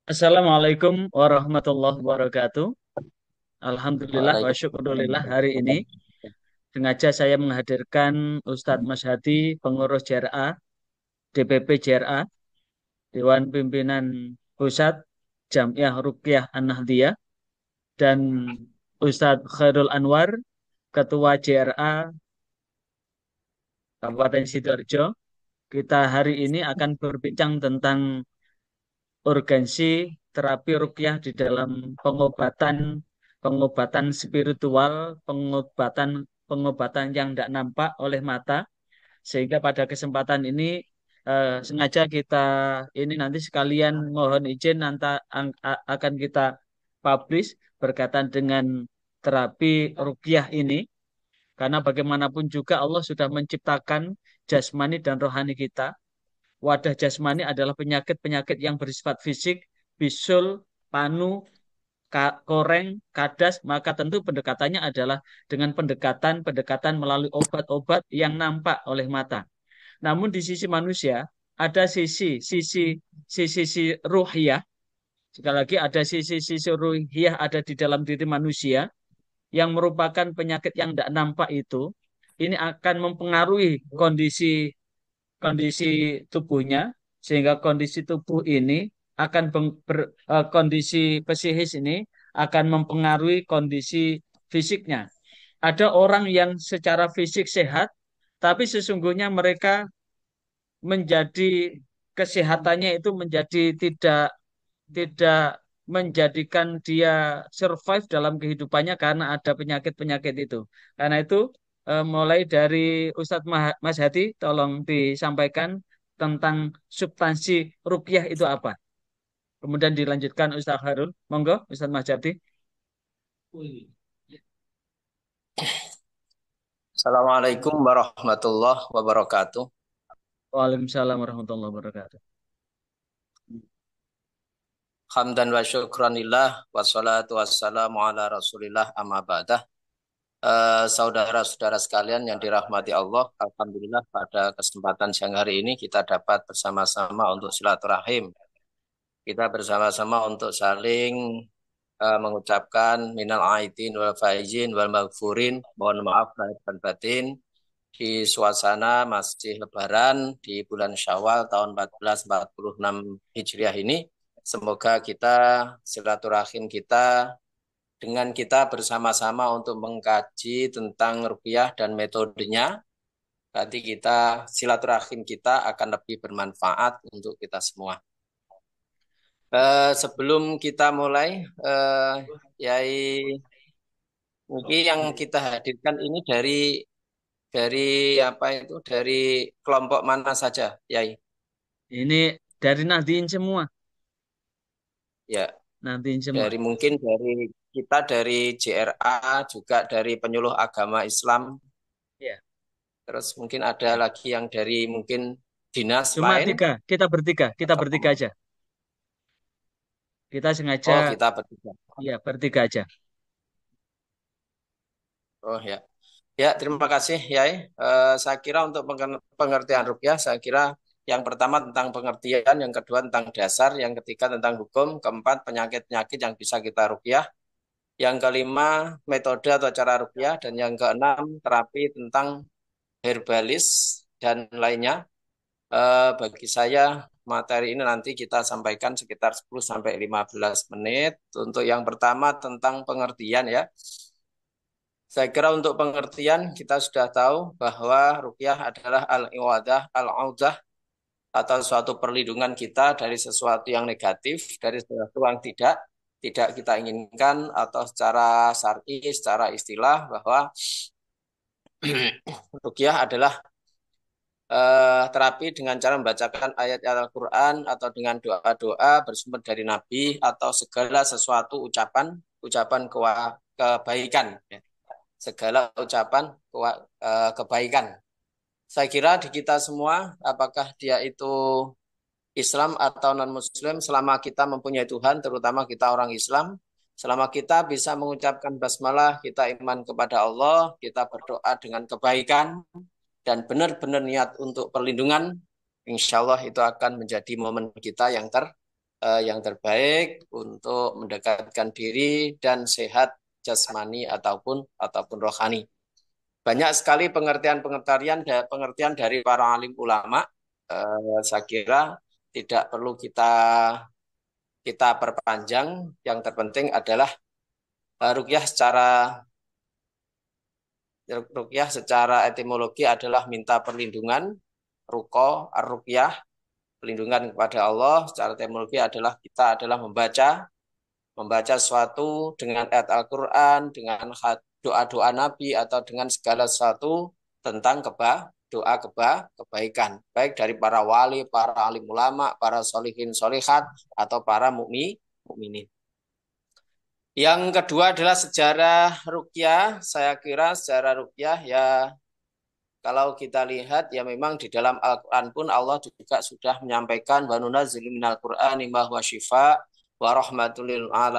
Assalamualaikum warahmatullahi wabarakatuh. Alhamdulillah wa syukurillah Waalaikumsalam. hari ini sengaja saya menghadirkan Ustadz Mas Hadi, pengurus JRA, DPP JRA, Dewan Pimpinan Pusat Jamiah Ruqyah An-Nahdiyah, dan Ustadz Khairul Anwar, Ketua JRA Kabupaten Sidoarjo. Kita hari ini akan berbincang tentang urgensi terapi ruqyah di dalam pengobatan pengobatan spiritual, pengobatan pengobatan yang tidak nampak oleh mata. Sehingga pada kesempatan ini sengaja kita ini nanti sekalian mohon izin akan kita publish berkaitan dengan terapi ruqyah ini, karena bagaimanapun juga Allah sudah menciptakan jasmani dan rohani kita. Wadah jasmani adalah penyakit-penyakit yang bersifat fisik, bisul, panu, koreng, kadas, maka tentu pendekatannya adalah dengan pendekatan melalui obat-obat yang nampak oleh mata. Namun di sisi manusia ada sisi ruhiyah. Sekali lagi ada sisi ruhiyah ada di dalam diri manusia yang merupakan penyakit yang tidak nampak itu. Ini akan mempengaruhi kondisi kondisi tubuhnya, sehingga kondisi tubuh ini kondisi psikis ini akan mempengaruhi kondisi fisiknya. Ada orang yang secara fisik sehat, tapi sesungguhnya mereka menjadi kesehatannya itu menjadi tidak menjadikan dia survive dalam kehidupannya karena ada penyakit-penyakit itu. Karena itu mulai dari Mas Hadi tolong disampaikan tentang substansi ruqyah itu apa. Kemudian dilanjutkan Ustaz Harun. Monggo Ustaz Mas Hadi. Assalamualaikum warahmatullahi wabarakatuh. Waalaikumsalam warahmatullahi wabarakatuh. Hamdan wa syukranillah wassalatu wassalamu ala rasulillah amma ba'dah. Saudara-saudara sekalian yang dirahmati Allah, Alhamdulillah pada kesempatan siang hari ini kita dapat bersama-sama untuk silaturahim. Kita bersama-sama untuk saling mengucapkan minal aidin wal faizin wal maghfurin, mohon maaf lahir dan batin, di suasana masih Lebaran di bulan Syawal tahun 1446 Hijriah ini. Semoga kita silaturahim kita dengan kita bersama-sama untuk mengkaji tentang ruqyah dan metodenya. Nanti kita silaturahim kita akan lebih bermanfaat untuk kita semua. Sebelum kita mulai, Yai, mungkin yang kita hadirkan ini dari apa itu dari kelompok mana saja, Yai? Ini dari Nahdien semua. Ya, Nahdien semua. dari mungkin dari kita dari JRA juga dari penyuluh agama Islam. Ya. Terus mungkin ada lagi yang dari mungkin dinas Cuma lain tiga. Kita atau bertiga aja. Kita oh sengaja kita bertiga. ya bertiga aja. Oh ya. Ya, terima kasih Yai. Saya kira untuk pengertian ruqyah, saya kira yang pertama tentang pengertian, yang kedua tentang dasar, yang ketiga tentang hukum, keempat penyakit-penyakit yang bisa kita ruqyah, yang kelima metode atau cara ruqyah, dan yang keenam terapi tentang herbalis dan lainnya. Bagi saya materi ini nanti kita sampaikan sekitar 10 sampai 15 menit. Untuk yang pertama tentang pengertian ya. Saya kira untuk pengertian kita sudah tahu bahwa ruqyah adalah al-iwadah, al-audah atau suatu perlindungan kita dari sesuatu yang negatif, dari sesuatu yang tidak kita inginkan atau secara syar'i, secara istilah bahwa ruqyah adalah terapi dengan cara membacakan ayat-ayat Al-Quran atau dengan doa-doa bersumber dari Nabi atau segala sesuatu ucapan kebaikan, ya. Segala ucapan kebaikan. Saya kira di kita semua, apakah dia itu Islam atau non-Muslim, selama kita mempunyai Tuhan, terutama kita orang Islam, selama kita bisa mengucapkan basmalah, kita iman kepada Allah, kita berdoa dengan kebaikan, dan benar-benar niat untuk perlindungan, insya Allah itu akan menjadi momen kita yang yang terbaik untuk mendekatkan diri dan sehat jasmani ataupun rohani. Banyak sekali pengertian dari para alim ulama. Saya kira tidak perlu kita kita perpanjang. Yang terpenting adalah ruqyah secara etimologi adalah minta perlindungan. Ruko, ar-ruqyah, perlindungan kepada Allah. Secara etimologi adalah kita adalah membaca sesuatu dengan ayat Al-Quran, dengan doa-doa Nabi, atau dengan segala sesuatu tentang kebaikan. Baik dari para wali, para alim ulama, para solihin solihat, atau para mukminin. Yang kedua adalah sejarah ruqyah. Saya kira sejarah ruqyah ya, kalau kita lihat ya memang di dalam Al-Quran pun Allah juga sudah menyampaikan wa nunazzilu minal Qur'ani ma huwa syifa wa rahmatul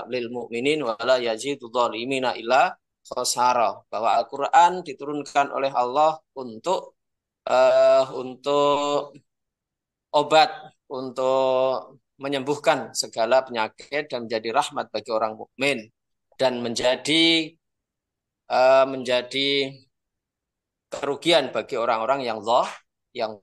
lil mu'minin wa la yazidu dhalimina illa khosara. Bahwa Al-Quran diturunkan oleh Allah untuk obat, untuk menyembuhkan segala penyakit dan menjadi rahmat bagi orang mukmin dan menjadi kerugian bagi orang-orang yang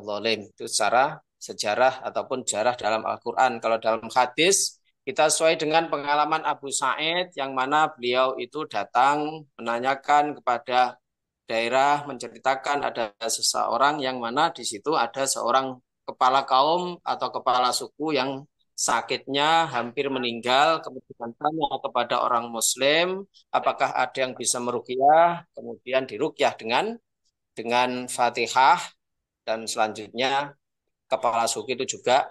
zalim. Itu secara sejarah ataupun sejarah dalam Al-Quran. Kalau dalam hadis kita sesuai dengan pengalaman Abu Sa'id yang mana beliau itu datang menanyakan kepada daerah, menceritakan ada seseorang yang mana di situ ada seorang kepala kaum atau kepala suku yang sakitnya hampir meninggal, kemudian tanya kepada orang Muslim, apakah ada yang bisa meruqyah, kemudian diruqyah dengan Fatihah, dan selanjutnya kepala suku itu juga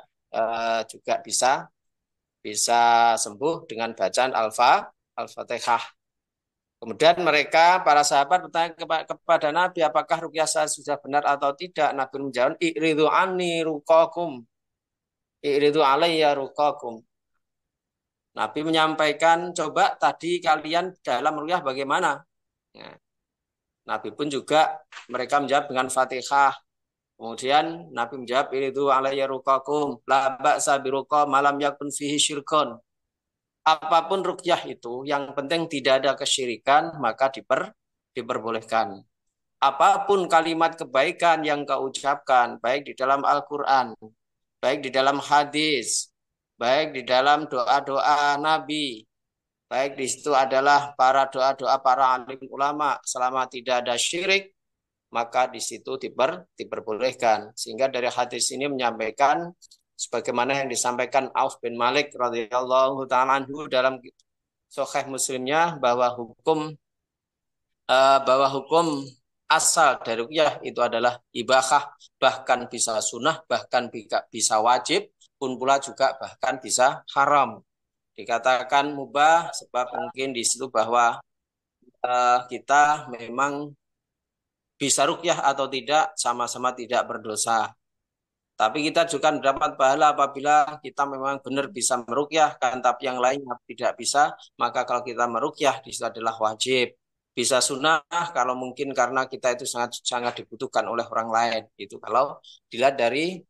bisa sembuh dengan bacaan Al-Fatihah. Kemudian mereka, para sahabat bertanya kepada Nabi, apakah ruqyah saya sudah benar atau tidak? Nabi menjawab, i'ridu anni ruqakum, i'ridu alayya ruqakum. Nabi menyampaikan, coba tadi kalian dalam ruqyah bagaimana? Ya. Nabi pun juga mereka menjawab dengan Fatihah. Kemudian Nabi menjawab, "Iridu alayya ruqakum, la ba'sa biruqa malam yakun fihi syirkon." Apapun ruqyah itu, yang penting tidak ada kesyirikan, maka diperbolehkan. Apapun kalimat kebaikan yang kau ucapkan, baik di dalam Al-Quran, baik di dalam hadis, baik di dalam doa-doa Nabi, baik di situ adalah doa-doa para alim ulama, selama tidak ada syirik, maka di situ diperbolehkan. Sehingga dari hadis ini menyampaikan sebagaimana yang disampaikan Auf bin Malik radhiyallahu taala anhu dalam Sahih Muslimnya bahwa hukum asal dari ruqyah itu adalah ibahah, bahkan bisa sunnah, bahkan bisa wajib, pun pula juga bahkan bisa haram. Dikatakan mubah sebab mungkin di situ bahwa kita memang bisa ruqyah atau tidak, sama-sama tidak berdosa. Tapi kita juga mendapat pahala apabila kita memang benar bisa meruqyah, kan, tapi yang lainnya tidak bisa, maka kalau kita meruqyah di situ adalah wajib. Bisa sunnah kalau mungkin karena kita itu sangat dibutuhkan oleh orang lain. Itu kalau dilihat dari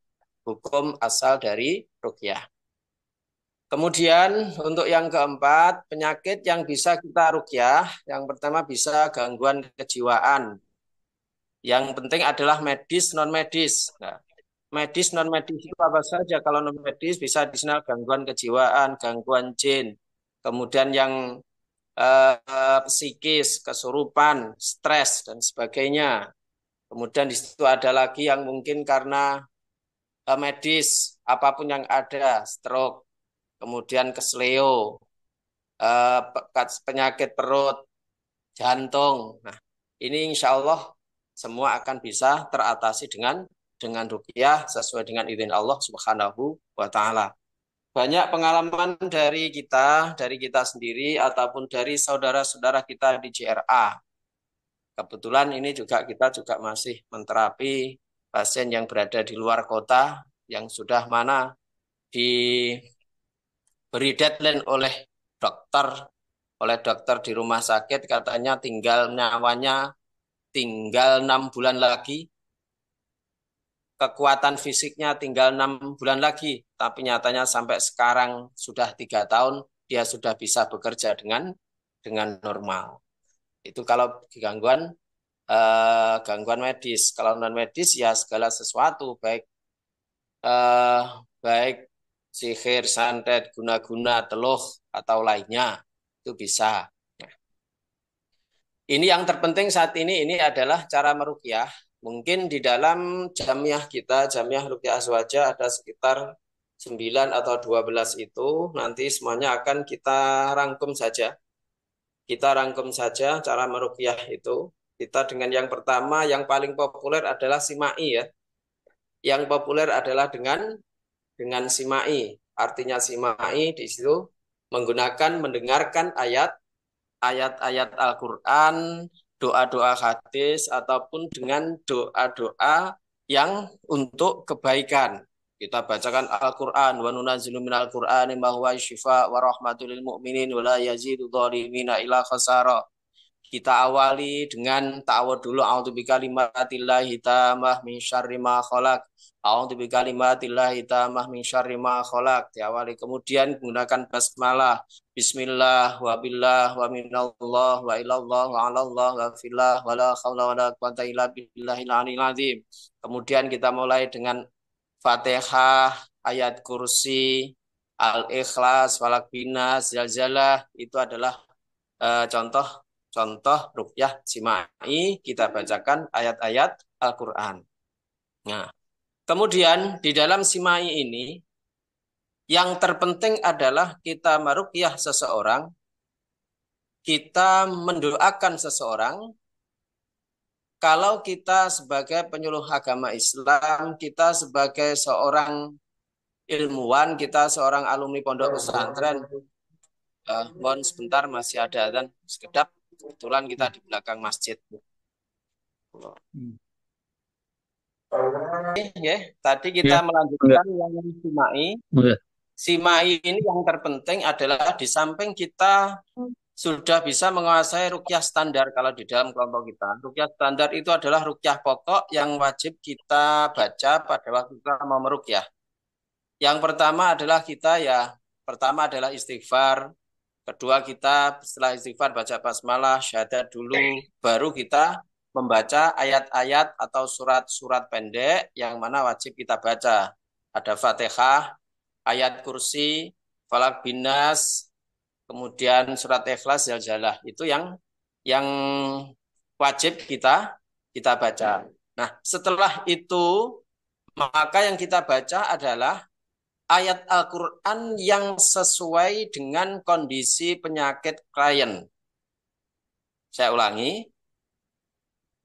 hukum asal dari ruqyah. Kemudian untuk yang keempat, penyakit yang bisa kita ruqyah, yang pertama bisa gangguan kejiwaan. Yang penting adalah medis, non-medis. Nah, medis, non-medis itu apa saja? Kalau non-medis bisa dikenal gangguan kejiwaan, gangguan jin. Kemudian yang psikis, kesurupan, stres, dan sebagainya. Kemudian di situ ada lagi yang mungkin karena medis, apapun yang ada, stroke, kemudian kesleo, penyakit perut, jantung. Nah, ini insya Allah semua akan bisa teratasi dengan ruqyah sesuai dengan izin Allah Subhanahu wa taala. Banyak pengalaman dari kita sendiri ataupun dari saudara-saudara kita di JRA. Kebetulan ini kita juga masih menterapi pasien yang berada di luar kota yang sudah mana diberi deadline oleh dokter di rumah sakit, katanya tinggal nyawanya tinggal 6 bulan lagi. kekuatan fisiknya tinggal 6 bulan lagi, tapi nyatanya sampai sekarang sudah 3 tahun dia sudah bisa bekerja dengan normal. Itu kalau gangguan medis. Kalau non medis ya segala sesuatu eh, baik sihir, santet, guna-guna, teluh atau lainnya itu bisa. Ini yang terpenting saat ini adalah cara meruqyah. Mungkin di dalam jamiah kita, jamiah Ruqyah Azwaja ada sekitar 9 atau 12 itu. Nanti semuanya akan kita rangkum saja. Kita rangkum saja cara meruqyah itu. Kita dengan yang pertama, yang paling populer adalah simai ya. Yang populer adalah dengan simai. Artinya simai di situ mendengarkan ayat-ayat Al-Quran, doa-doa hadis, ataupun dengan doa-doa yang untuk kebaikan. Kita bacakan Al-Quran, wa nunazzilu minal Qur'ani ma huwa syifa wa rahmatul lil mu'minin wa la yazidu dhalimina illa khasara. Kita awali dengan ta'awud dulu. A'udzu bikalimatillahi tammah min syarri ma khalaq. A'udzu bikalimatillahi tammah min syarri ma khalaq. Diawali kemudian menggunakan basmalah. Bismillah wa billah wa minallah wa ilallah wa alallah wa fillah wa la haula wa la quwata illa billahil aliyil azim. Kemudian kita mulai dengan Fatihah, ayat kursi, Al-Ikhlas, Falak Binas, Zalzalah. Itu adalah contoh ruqyah simai, kita bacakan ayat-ayat Al-Quran. Nah, kemudian di dalam simai ini, yang terpenting adalah kita meruqyah seseorang, kita mendoakan seseorang. Kalau kita sebagai penyuluh agama Islam, kita sebagai seorang ilmuwan, kita seorang alumni pondok pesantren, mohon sebentar masih ada adzan sekedap. Kebetulan kita di belakang masjid. Ya, tadi kita melanjutkan yang simai. Simai ini yang terpenting adalah di samping kita sudah bisa menguasai ruqyah standar kalau di dalam kelompok kita. Ruqyah standar itu adalah ruqyah pokok yang wajib kita baca pada waktu kita mau meruqyah. Yang pertama adalah istighfar. Kedua kita setelah istighfar baca basmalah, syahadat dulu, baru kita membaca ayat-ayat atau surat-surat pendek yang mana wajib kita baca. Ada Fatihah, ayat kursi, Falak Binas, kemudian surat Ikhlas, Zalzalah. Itu yang wajib kita baca. Nah, setelah itu maka yang kita baca adalah ayat Al-Quran yang sesuai dengan kondisi penyakit klien. Saya ulangi,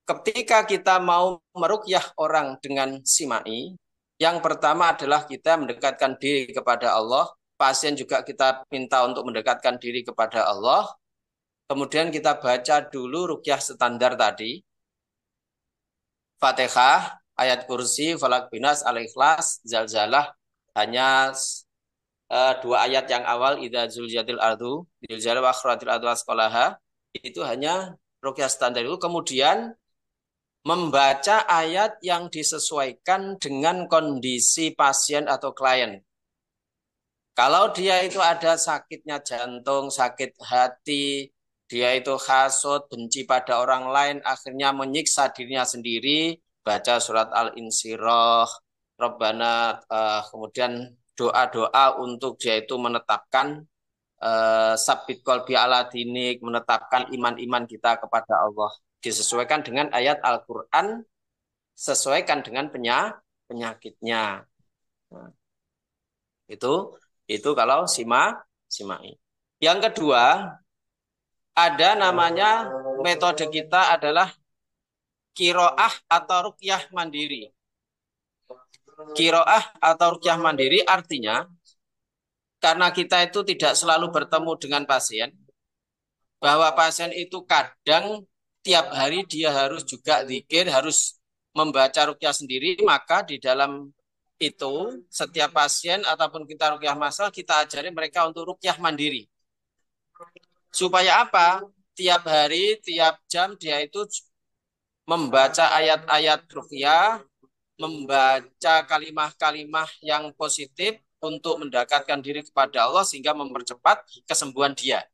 ketika kita mau meruqyah orang dengan simai, yang pertama adalah kita mendekatkan diri kepada Allah, pasien juga kita minta untuk mendekatkan diri kepada Allah, kemudian kita baca dulu ruqyah standar tadi, Fatihah, ayat kursi, Falak Binas, Al-Ikhlas, Zalzalah, hanya dua ayat yang awal, idza zulzilatil ardu zilzalaha wa akhrajatil ardu asqalaha, itu hanya ruqyah standar itu. Kemudian membaca ayat yang disesuaikan dengan kondisi pasien atau klien. Kalau dia itu ada sakitnya jantung, sakit hati, dia itu hasud, benci pada orang lain, akhirnya menyiksa dirinya sendiri, baca surat Al-Insyirah, Rabbana, kemudian doa-doa untuk dia itu menetapkan sabit qalbi ala dinik, menetapkan iman-iman kita kepada Allah. Disesuaikan dengan ayat Al-Quran, sesuaikan dengan penyakitnya. Nah, itu kalau simai. Yang kedua, ada namanya metode kita adalah kiroah atau ruqyah mandiri. Kiroah atau ruqyah mandiri artinya karena kita itu tidak selalu bertemu dengan pasien, bahwa pasien itu kadang tiap hari dia harus juga zikir, harus membaca ruqyah sendiri, maka di dalam itu setiap pasien ataupun kita ruqyah masal, kita ajari mereka untuk ruqyah mandiri. Supaya apa? Tiap hari, tiap jam dia itu membaca ayat-ayat ruqyah, membaca kalimat-kalimat yang positif untuk mendekatkan diri kepada Allah sehingga mempercepat kesembuhan dia.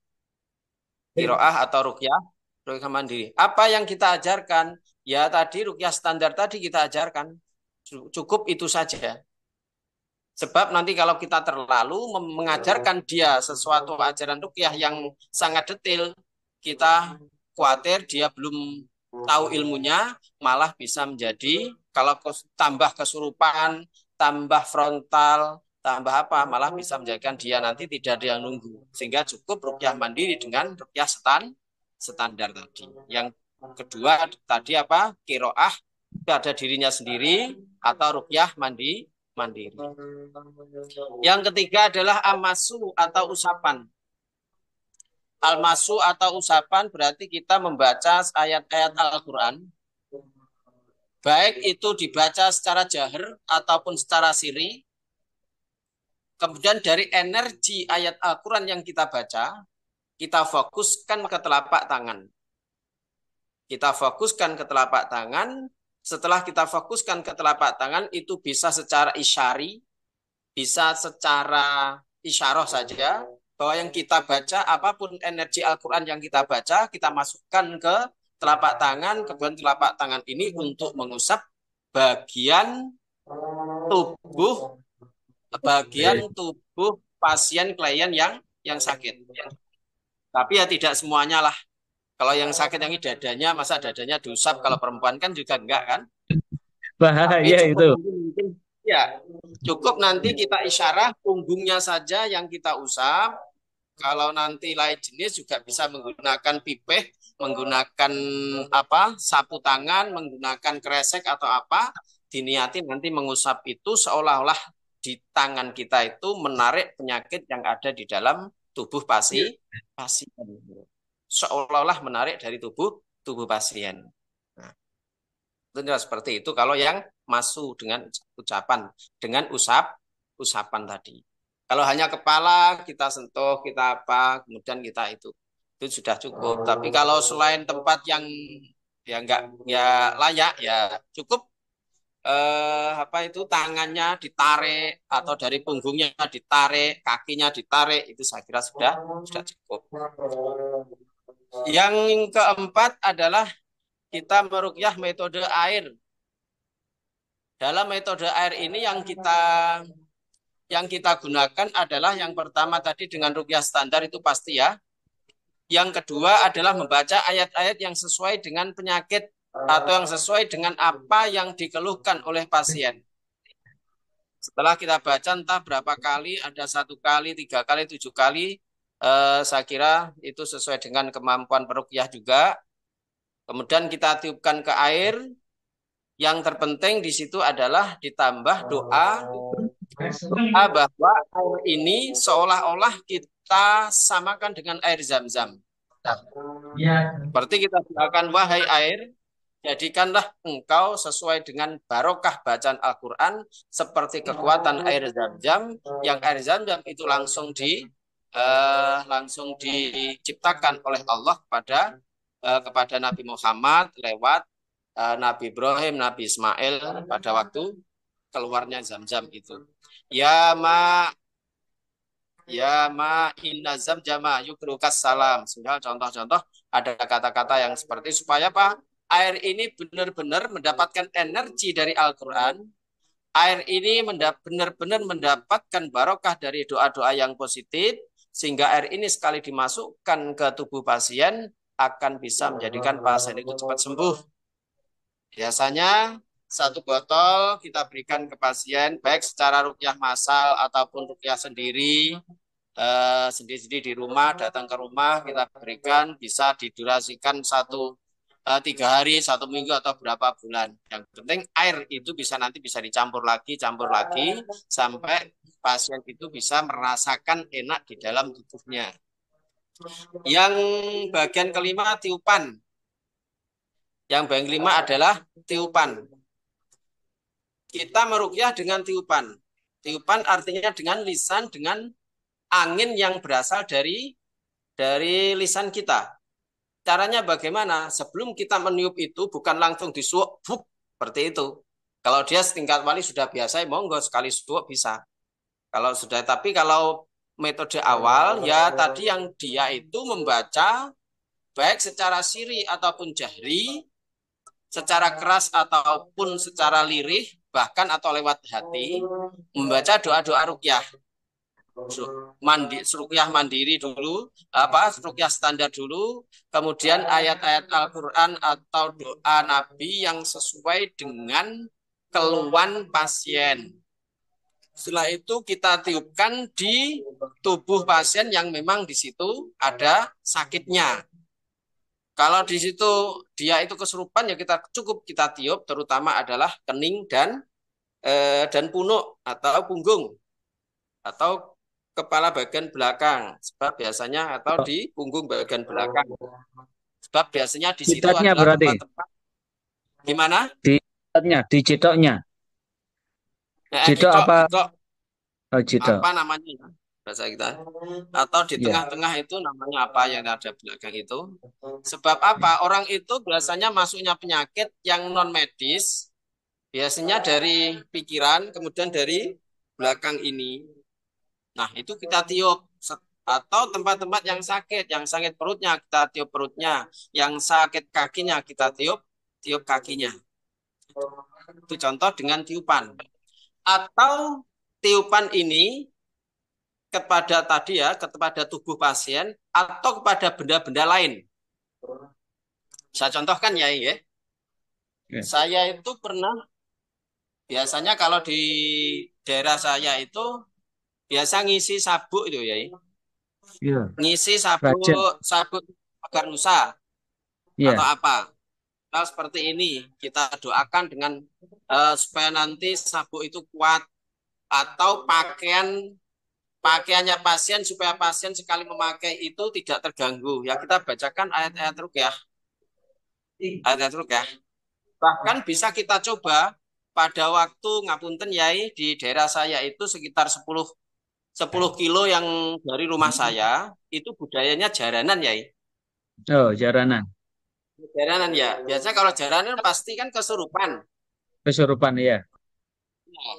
Qiraah atau ruqyah, ruqyah mandiri. Apa yang kita ajarkan? Ya tadi ruqyah standar tadi kita ajarkan. Cukup itu saja. Sebab nanti kalau kita terlalu mengajarkan dia sesuatu ajaran ruqyah yang sangat detail, kita khawatir dia belum tahu ilmunya, malah bisa menjadi kalau tambah kesurupan, tambah frontal, tambah apa, malah bisa menjadikan dia nanti tidak ada yang nunggu. Sehingga cukup ruqyah mandiri dengan ruqyah standar tadi. Yang kedua tadi apa? Qiraah pada dirinya sendiri atau ruqyah mandiri. Yang ketiga adalah amasu atau usapan. Almasu atau usapan berarti kita membaca ayat-ayat Al-Quran. Baik itu dibaca secara jahar ataupun secara siri. Kemudian dari energi ayat Al-Quran yang kita baca, kita fokuskan ke telapak tangan. Kita fokuskan ke telapak tangan. Setelah kita fokuskan ke telapak tangan, itu bisa secara isyari, bisa secara isyarah saja, bahwa yang kita baca, apapun energi Al-Quran yang kita baca, kita masukkan ke telapak tangan, kemudian telapak tangan ini untuk mengusap bagian tubuh pasien klien yang sakit. Tapi ya tidak semuanya lah. Kalau yang sakit yang dadanya, masa dadanya diusap, kalau perempuan kan juga enggak kan? Tapi Bahaya cukup itu. mungkin ya, cukup nanti kita isyarah punggungnya saja yang kita usap. Kalau nanti lain jenis juga bisa menggunakan pipih, menggunakan apa, sapu tangan, menggunakan kresek atau apa, diniati nanti mengusap itu seolah-olah di tangan kita itu menarik penyakit yang ada di dalam tubuh pasien. Seolah-olah menarik dari tubuh pasien. Nah, itu seperti itu kalau yang masuk dengan ucapan, dengan usapan tadi. Kalau hanya kepala kita sentuh, kita apa, kemudian kita itu sudah cukup. Tapi kalau selain tempat yang ya enggak ya layak, ya cukup apa itu tangannya ditarik atau dari punggungnya ditarik, kakinya ditarik, itu saya kira sudah cukup. Yang keempat adalah kita meruqyah metode air. Dalam metode air ini yang kita gunakan adalah yang pertama tadi dengan ruqyah standar itu pasti ya. Yang kedua adalah membaca ayat-ayat yang sesuai dengan penyakit atau yang sesuai dengan apa yang dikeluhkan oleh pasien. Setelah kita baca entah berapa kali, ada 1 kali, 3 kali, 7 kali, saya kira itu sesuai dengan kemampuan peruqyah juga. Kemudian kita tiupkan ke air. Yang terpenting di situ adalah ditambah doa bahwa air ini seolah-olah kita samakan dengan air zam-zam. Seperti kita doakan, wahai air, jadikanlah engkau sesuai dengan barokah bacaan Al-Quran seperti kekuatan air zam-zam, yang air zam-zam itu langsung diciptakan oleh Allah kepada Nabi Muhammad lewat Nabi Ibrahim, Nabi Ismail pada waktu keluarnya zam-zam itu. Ya ma inna zamjama yukrukas salam. Sehingga contoh-contoh ada kata-kata yang seperti supaya apa? Air ini benar-benar mendapatkan energi dari Al-Quran. Air ini benar-benar mendapatkan barokah dari doa-doa yang positif. Sehingga air ini sekali dimasukkan ke tubuh pasien akan bisa menjadikan pasien itu cepat sembuh. Biasanya 1 botol kita berikan ke pasien, baik secara ruqyah massal ataupun ruqyah sendiri di rumah, datang ke rumah kita berikan, bisa didurasikan 3 hari, 1 minggu atau berapa bulan. Yang penting air itu nanti bisa campur lagi sampai pasien itu bisa merasakan enak di dalam tubuhnya. Yang bagian kelima tiupan. Yang bagian kelima adalah tiupan. Kita meruqyah dengan tiupan. Tiupan artinya dengan lisan, dengan angin yang berasal dari lisan kita. Caranya bagaimana? Sebelum kita meniup itu bukan langsung disuap, seperti itu. Kalau dia setingkat wali sudah biasa, ya monggo sekali subuh bisa. Kalau sudah, tapi kalau metode awal ya tadi yang dia itu membaca baik secara siri ataupun jahri, secara keras ataupun secara lirih, bahkan atau lewat hati, membaca doa-doa rukyah. Rukyah mandiri dulu, rukyah standar dulu, kemudian ayat-ayat Al-Quran atau doa Nabi yang sesuai dengan keluhan pasien. Setelah itu kita tiupkan di tubuh pasien yang memang di situ ada sakitnya. Kalau di situ dia itu kesurupan ya kita cukup kita tiup, terutama adalah kening dan punuk atau punggung atau kepala bagian belakang. Sebab biasanya atau di punggung bagian belakang. Sebab biasanya di situ Jidatnya adalah berarti. tempat-tempat gimana? Di jidatnya, di citoknya. Jitok Dicok, apa? dicok Oh, jitok. apa namanya ya bahasa kita atau di Ya. tengah-tengah itu namanya apa yang ada belakang itu sebab apa orang itu biasanya masuknya penyakit yang non medis biasanya dari pikiran kemudian dari belakang ini nah itu kita tiup atau tempat-tempat yang sakit perutnya kita tiup perutnya yang sakit kakinya kita tiup tiup kakinya itu contoh dengan tiupan atau tiupan ini kepada tadi ya, kepada tubuh pasien atau kepada benda-benda lain. Saya contohkan ya, ya. Ya. Saya itu pernah biasanya kalau di daerah saya itu biasa ngisi sabuk itu ya. Ya. Ngisi Raja. sabuk sabuk agar nusa atau Ya. apa. Nah, seperti ini kita doakan dengan supaya nanti sabuk itu kuat atau pakaiannya pasien supaya pasien sekali memakai itu tidak terganggu. Ya kita bacakan ayat-ayat rukyah. Ayat-ayat rukyah. Bahkan bisa kita coba pada waktu ngapunten Yai di daerah saya itu sekitar 10 kilo yang dari rumah saya itu budayanya jaranan Yai. Oh, jaranan. Jaranan ya. Biasa kalau jaranan pasti kan kesurupan. Kesurupan ya. Nah,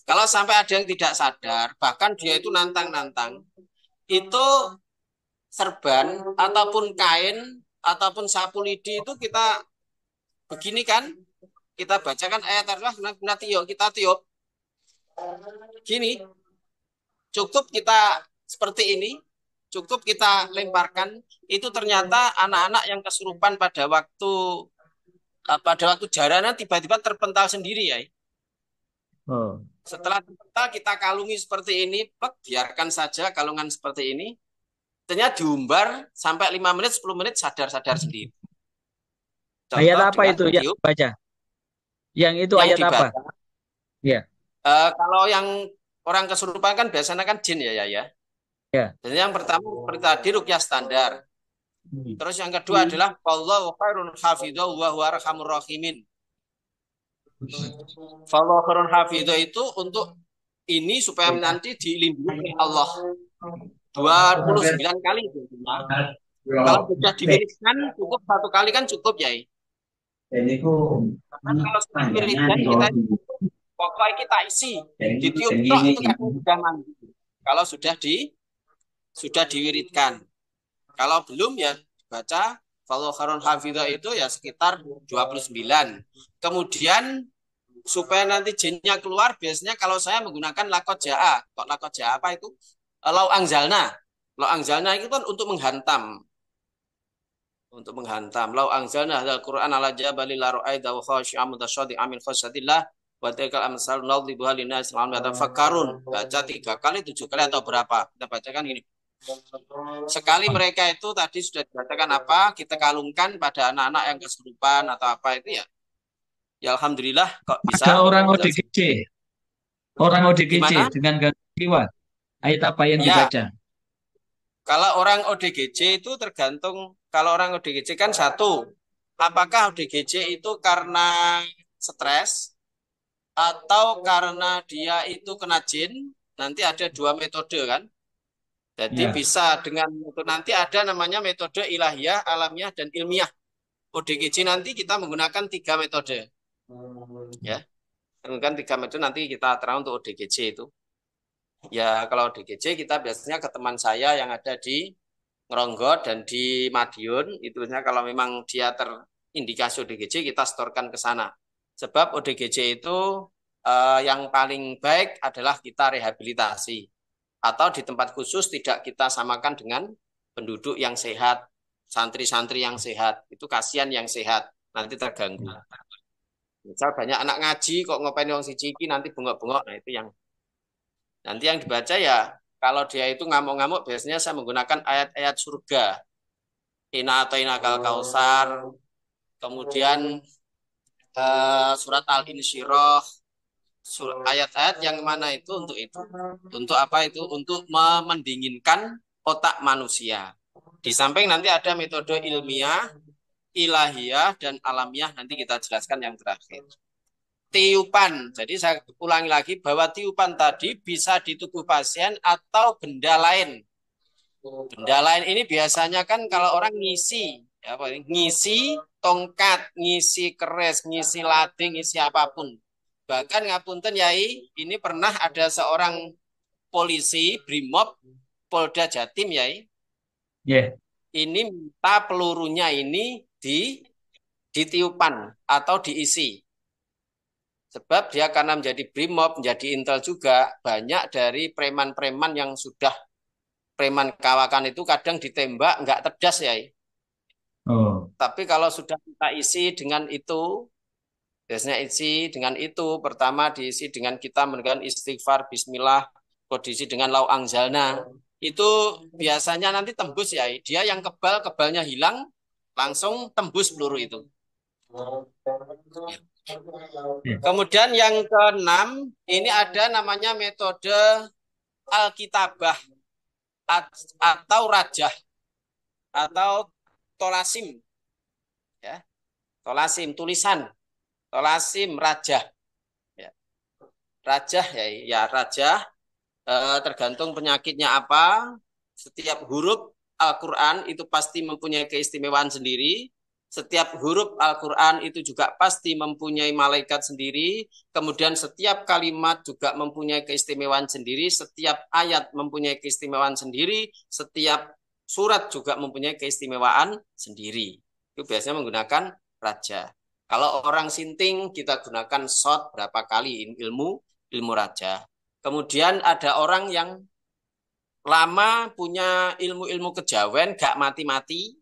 kalau sampai ada yang tidak sadar, bahkan dia itu nantang-nantang, itu serban ataupun kain ataupun sapu lidi itu kita begini kan, kita bacakan ayat Allah, nanti yuk kita tiup. Gini, cukup kita seperti ini, cukup kita lemparkan. Itu ternyata anak-anak yang kesurupan pada waktu jaranan tiba-tiba terpental sendiri ya. Oh. Setelah terpental kita kalungi seperti ini, biarkan saja kalungan seperti ini. Ternyata diumbar sampai 5 menit, 10 menit sadar-sadar sendiri. Ayat Contoh apa dengan itu yang tiup baca? Yang itu yang ayat apa? dibaca. Ya. Kalau yang orang kesurupan kan biasanya kan jin ya. Ya. Jadi yang pertama seperti tadi rukyah standar. Hmm. Terus yang kedua adalah wallahu khairun hafidho wa huwa arhamur rahimin. Wallahu khairun hafidho itu untuk ini supaya nanti dilindungi oleh Allah 29 kali itu. Kalau sudah diwiridkan cukup satu kali kan cukup ya. Kan kalau sudah diwiridkan kita pokoknya kita isi ditiup tok itu kan sudah mandi. Kalau sudah diwiridkan. Kalau belum ya baca Fallahu khairun hafidho itu ya sekitar 29. Kemudian supaya nanti jinnya keluar biasanya kalau saya menggunakan lakot ja'a. Kok lakot ja'a apa itu? Lau angzalna. Lau angzalna itu kan untuk menghantam. Untuk menghantam. Lau angzalna al-Qur'an ala jabali la ra'aida wa khashi'an mutasyadi'an min khasyatillah wa tilkal amsal nadhibuha linnas la'allahum yatafakkarun. Baca 3 kali, 7 kali atau berapa? Kita bacakan gini. Sekali mereka itu tadi sudah dikatakan apa, kita kalungkan pada anak-anak yang kesurupan atau apa itu ya. Ya alhamdulillah kok Ada bisa. orang ODGJ. Orang ODGJ Gimana? dengan gangguan jiwa. Ayat apa yang Ya, dibaca? kalau orang ODGJ itu tergantung kalau orang ODGJ kan satu, apakah ODGJ itu karena stres atau karena dia itu kena jin? Nanti ada 2 metode kan. Jadi Ya. bisa dengan itu nanti ada namanya metode ilahiyah, alamiah, dan ilmiah. ODGJ nanti kita menggunakan 3 metode. Ya. Kan 3 metode nanti kita terang untuk ODGJ itu. Ya kalau ODGJ kita biasanya ke teman saya yang ada di Ngeronggot dan di Madiun, itu kalau memang dia terindikasi ODGJ kita setorkan ke sana. Sebab ODGJ itu yang paling baik adalah kita rehabilitasi. Atau di tempat khusus tidak kita samakan dengan penduduk yang sehat, santri-santri yang sehat. Itu kasihan yang sehat, nanti terganggu. Misal banyak anak ngaji kok ngapain yang si ciki nanti bengok-bengok. Nah itu yang nanti yang dibaca ya kalau dia itu ngamuk-ngamuk biasanya saya menggunakan ayat-ayat surga. Ina atau ina kal kausar, kemudian surat Al-Insyirah, ayat-ayat yang mana itu untuk itu. Untuk apa itu? Untuk mendinginkan otak manusia. Di samping nanti ada metode ilmiah, ilahiyah, dan alamiah. Nanti kita jelaskan yang terakhir. Tiupan. Jadi saya ulangi lagi bahwa tiupan tadi bisa di tubuh pasien atau benda lain. Benda lain ini biasanya kan kalau orang ngisi, ya, ngisi tongkat, ngisi keris, ngisi lading, ngisi apapun. Bahkan ngapunten Yai, ini pernah ada seorang polisi Brimob Polda Jatim Yai. Yeah. Ini minta pelurunya ini ditiupan atau diisi. Sebab dia karena menjadi Brimob, menjadi intel juga, banyak dari preman-preman yang sudah preman kawakan itu kadang ditembak nggak tedas ya. Oh. Tapi kalau sudah kita isi dengan itu, biasanya isi dengan itu, pertama diisi dengan kita menegakkan istighfar, bismillah, kondisi dengan lau angzalna. Itu biasanya nanti tembus ya. Dia yang kebalnya hilang, langsung tembus peluru itu. Kemudian yang keenam, ini ada namanya metode Alkitabah atau rajah atau tolasim, ya, tolasim tulisan, tolasim rajah, ya. Rajah ya rajah tergantung penyakitnya apa. Setiap huruf Al-Quran itu pasti mempunyai keistimewaan sendiri. Setiap huruf Al-Quran itu juga pasti mempunyai malaikat sendiri. Kemudian setiap kalimat juga mempunyai keistimewaan sendiri. Setiap ayat mempunyai keistimewaan sendiri. Setiap surat juga mempunyai keistimewaan sendiri. Itu biasanya menggunakan raja. Kalau orang sinting kita gunakan shot berapa kali ilmu raja. Kemudian ada orang yang lama punya ilmu-ilmu kejawen gak mati-mati.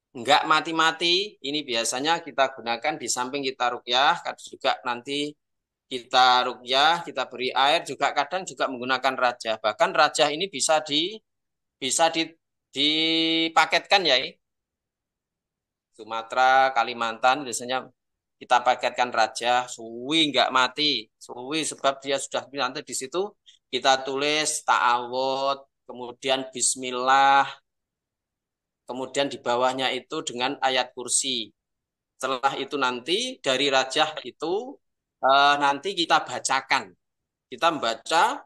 Enggak mati-mati, ini biasanya kita gunakan di samping kita ruqyah, juga nanti kita ruqyah, kita beri air, juga kadang juga menggunakan rajah. Bahkan rajah ini bisa dipaketkan ya. Sumatera, Kalimantan biasanya kita paketkan rajah, suwi enggak mati, suwi sebab dia sudah nanti di situ kita tulis ta'awud, kemudian bismillah. Kemudian di bawahnya itu dengan ayat kursi. Setelah itu nanti dari rajah itu nanti kita bacakan. Kita membaca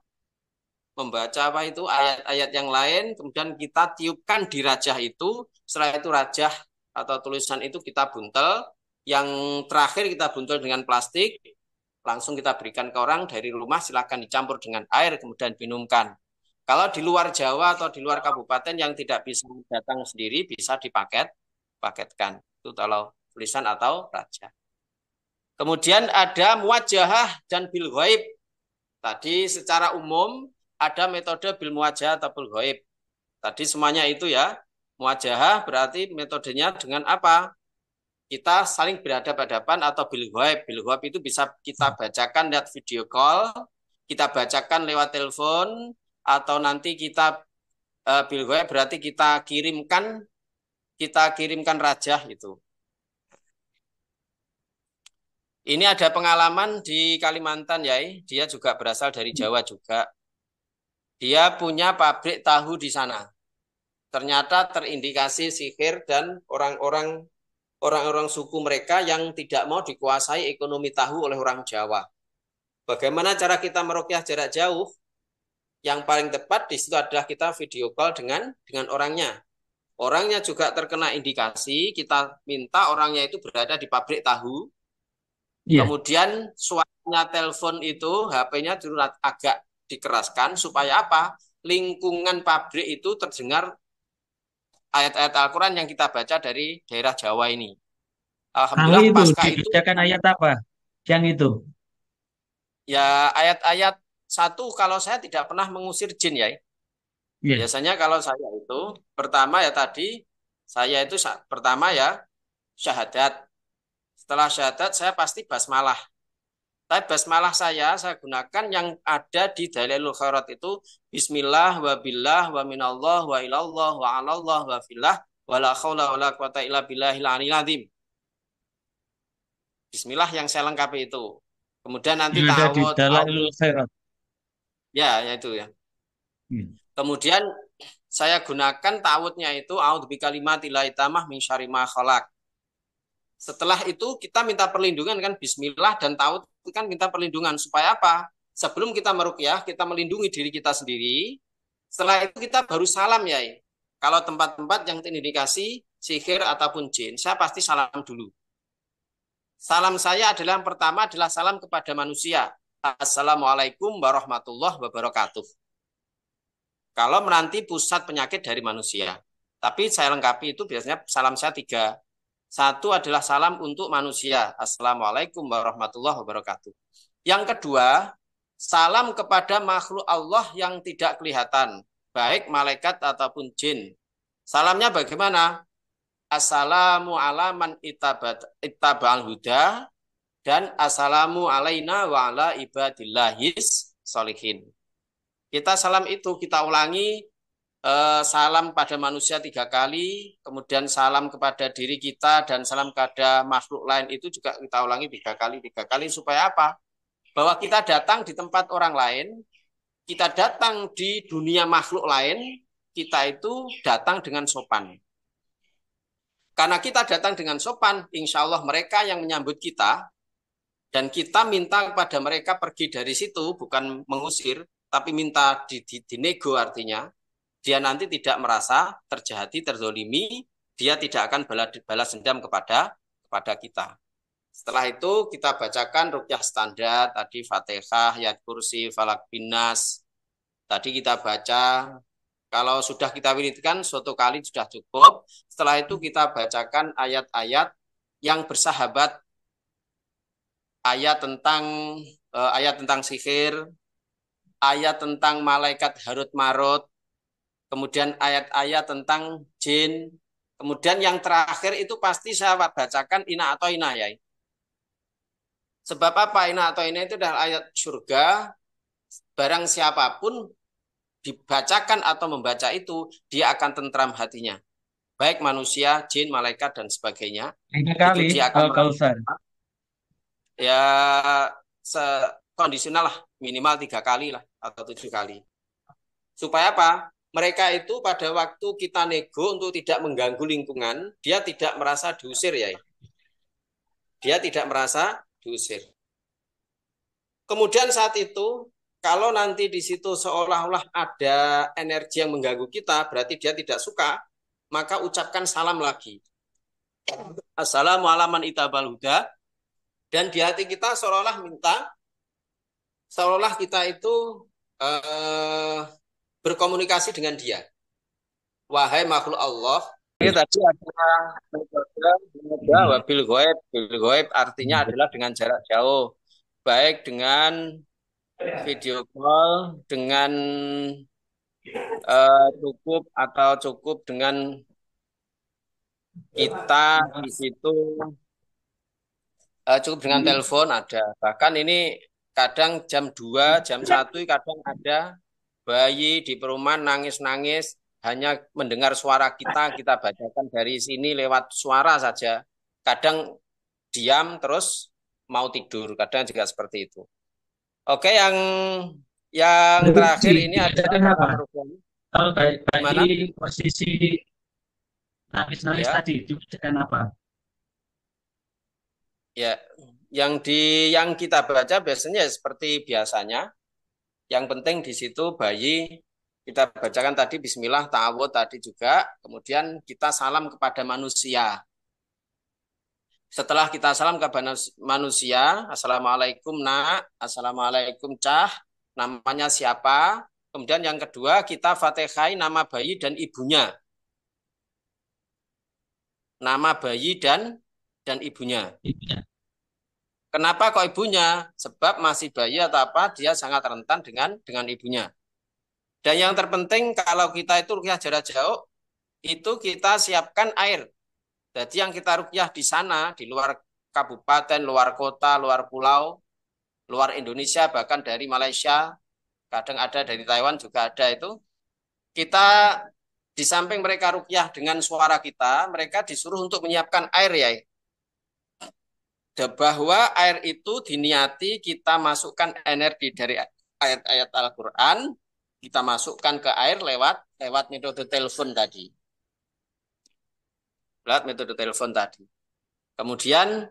apa itu ayat-ayat yang lain, kemudian kita tiupkan di rajah itu. Setelah itu rajah atau tulisan itu kita buntel. Yang terakhir kita buntel dengan plastik. Langsung kita berikan ke orang dari rumah, silakan dicampur dengan air, kemudian minumkan. Kalau di luar Jawa atau di luar kabupaten yang tidak bisa datang sendiri, bisa paketkan. Itu kalau tulisan atau raja. Kemudian ada muwajahah dan bil ghaib. Tadi secara umum ada metode bil muwajahah atau bil ghaib. Tadi semuanya itu ya. Muwajahah berarti metodenya dengan apa? Kita saling berhadapan-hadapan atau bil ghaib. Bil ghaib itu bisa kita bacakan lewat video call, kita bacakan lewat telepon, atau nanti kita bil ghaib berarti kita kirimkan rajah itu. Ini ada pengalaman di Kalimantan ya, dia juga berasal dari Jawa juga. Dia punya pabrik tahu di sana. Ternyata terindikasi sihir dan orang-orang suku mereka yang tidak mau dikuasai ekonomi tahu oleh orang Jawa. Bagaimana cara kita meruqyah jarak jauh? Yang paling tepat di situ adalah kita video call dengan orangnya. Orangnya juga terkena indikasi, kita minta orangnya itu berada di pabrik tahu. Iya. Kemudian suaranya telepon itu, HP-nya dulu agak dikeraskan supaya apa? Lingkungan pabrik itu terdengar ayat-ayat Al-Quran yang kita baca dari daerah Jawa ini. Kalau Alhamdulillah itu pasca itu dibacakan ayat apa? Yang itu. ya ayat-ayat satu kalau saya tidak pernah mengusir jin ya. Iya. Biasanya kalau saya itu pertama ya tadi saya itu pertama ya syahadat. Setelah syahadat saya pasti basmalah. Tapi basmalah saya gunakan yang ada di Dalailul Khairat itu Bismillah wa billah wa minallah wa ilallah wa anallah wa fillah wa la khawla wa la quwata illa billahil aliyil azim. Bismillah yang saya lengkapi itu. Kemudian nanti Yang ada di ta'awud, Dalailul Khairat. ya itu ya. Hmm. Kemudian saya gunakan ta'awudnya itu a'udzu bikalimatillahi tamah min syarri ma khalaq. Setelah itu kita minta perlindungan kan bismillah dan ta'awud itu kan minta perlindungan supaya apa? Sebelum kita meruqyah, kita melindungi diri kita sendiri. Setelah itu kita baru salam ya. Kalau tempat-tempat yang terindikasi sihir ataupun jin, saya pasti salam dulu. Salam saya adalah yang pertama adalah salam kepada manusia. Assalamualaikum warahmatullahi wabarakatuh. Kalau menanti pusat penyakit dari manusia. Tapi saya lengkapi itu biasanya salam saya tiga. Satu adalah salam untuk manusia. Assalamualaikum warahmatullahi wabarakatuh. Yang kedua, salam kepada makhluk Allah yang tidak kelihatan. Baik malaikat ataupun jin. Salamnya bagaimana? Assalamu ala man ittaba'al huda dan assalamu alaina wa ala ibadillahis solihin. Kita salam itu kita ulangi salam pada manusia 3 kali, kemudian salam kepada diri kita dan salam kepada makhluk lain itu juga kita ulangi 3 kali supaya apa? Bahwa kita datang di tempat orang lain, kita datang di dunia makhluk lain, kita itu datang dengan sopan. Karena kita datang dengan sopan, insya Allah mereka yang menyambut kita dan kita minta kepada mereka pergi dari situ, bukan mengusir, tapi minta dinego artinya, dia nanti tidak merasa terjahati, terzolimi, dia tidak akan balas dendam kepada kita. Setelah itu kita bacakan ruqyah standar, tadi Fatihah, Ayat Kursi, Falak Binas. Tadi kita baca, kalau sudah kita wiridkan suatu kali sudah cukup. Setelah itu kita bacakan ayat-ayat yang bersahabat, ayat tentang sihir, ayat tentang malaikat Harut Marut, kemudian ayat-ayat tentang jin, kemudian yang terakhir itu pasti saya bacakan ina atau ina ya. Sebab apa? Ina atau ina itu adalah ayat surga. Barang siapapun dibacakan atau membaca itu, dia akan tentram hatinya. Baik manusia, jin, malaikat, dan sebagainya. Tiga Itu kali dia akan Kausar. ya kondisional lah, minimal 3 kali lah atau 7 kali. Supaya apa? Mereka itu pada waktu kita nego untuk tidak mengganggu lingkungan, dia tidak merasa diusir ya. Dia tidak merasa diusir. Kemudian saat itu, kalau nanti di situ seolah-olah ada energi yang mengganggu kita, berarti dia tidak suka, maka ucapkan salam lagi. Assalamualaikum itabal huda. Dan di hati kita seolah-olah kita itu berkomunikasi dengan dia. Wahai makhluk Allah, ini tadi adalah metode wabil goib. Bil goib artinya adalah dengan jarak jauh. Baik dengan video call, dengan cukup dengan kita di situ, cukup dengan telepon ada. Bahkan ini kadang jam 2 jam 1 kadang ada bayi di perumahan nangis-nangis, hanya mendengar suara kita bacakan dari sini lewat suara saja. Kadang diam terus mau tidur, kadang juga seperti itu. Oke, yang terakhir ini adalah apa? Kalau gimana? bayi posisi nangis-nangis Ya, tadi dibacakan apa? ya. Yang kita baca biasanya seperti biasanya. Yang penting di situ bayi kita bacakan tadi Bismillah, ta'awud tadi juga. Kemudian kita salam kepada manusia. Setelah kita salam kepada manusia, Assalamualaikum nak, Assalamualaikum cah, namanya siapa? Kemudian yang kedua kita fatihai nama bayi dan ibunya. Nama bayi dan ibunya. Ibunya. Kenapa kok ibunya? Sebab masih bayi atau apa, dia sangat rentan dengan ibunya. Dan yang terpenting kalau kita itu rukyah jarak jauh, itu kita siapkan air. Jadi yang kita rukyah di sana, di luar kabupaten, luar kota, luar pulau, luar Indonesia, bahkan dari Malaysia, kadang ada dari Taiwan juga ada itu. Kita di samping mereka rukyah dengan suara kita, mereka disuruh untuk menyiapkan air ya. Bahwa air itu diniati kita masukkan energi dari ayat-ayat Al-Quran, kita masukkan ke air lewat metode telepon tadi. Lewat metode telepon tadi. Kemudian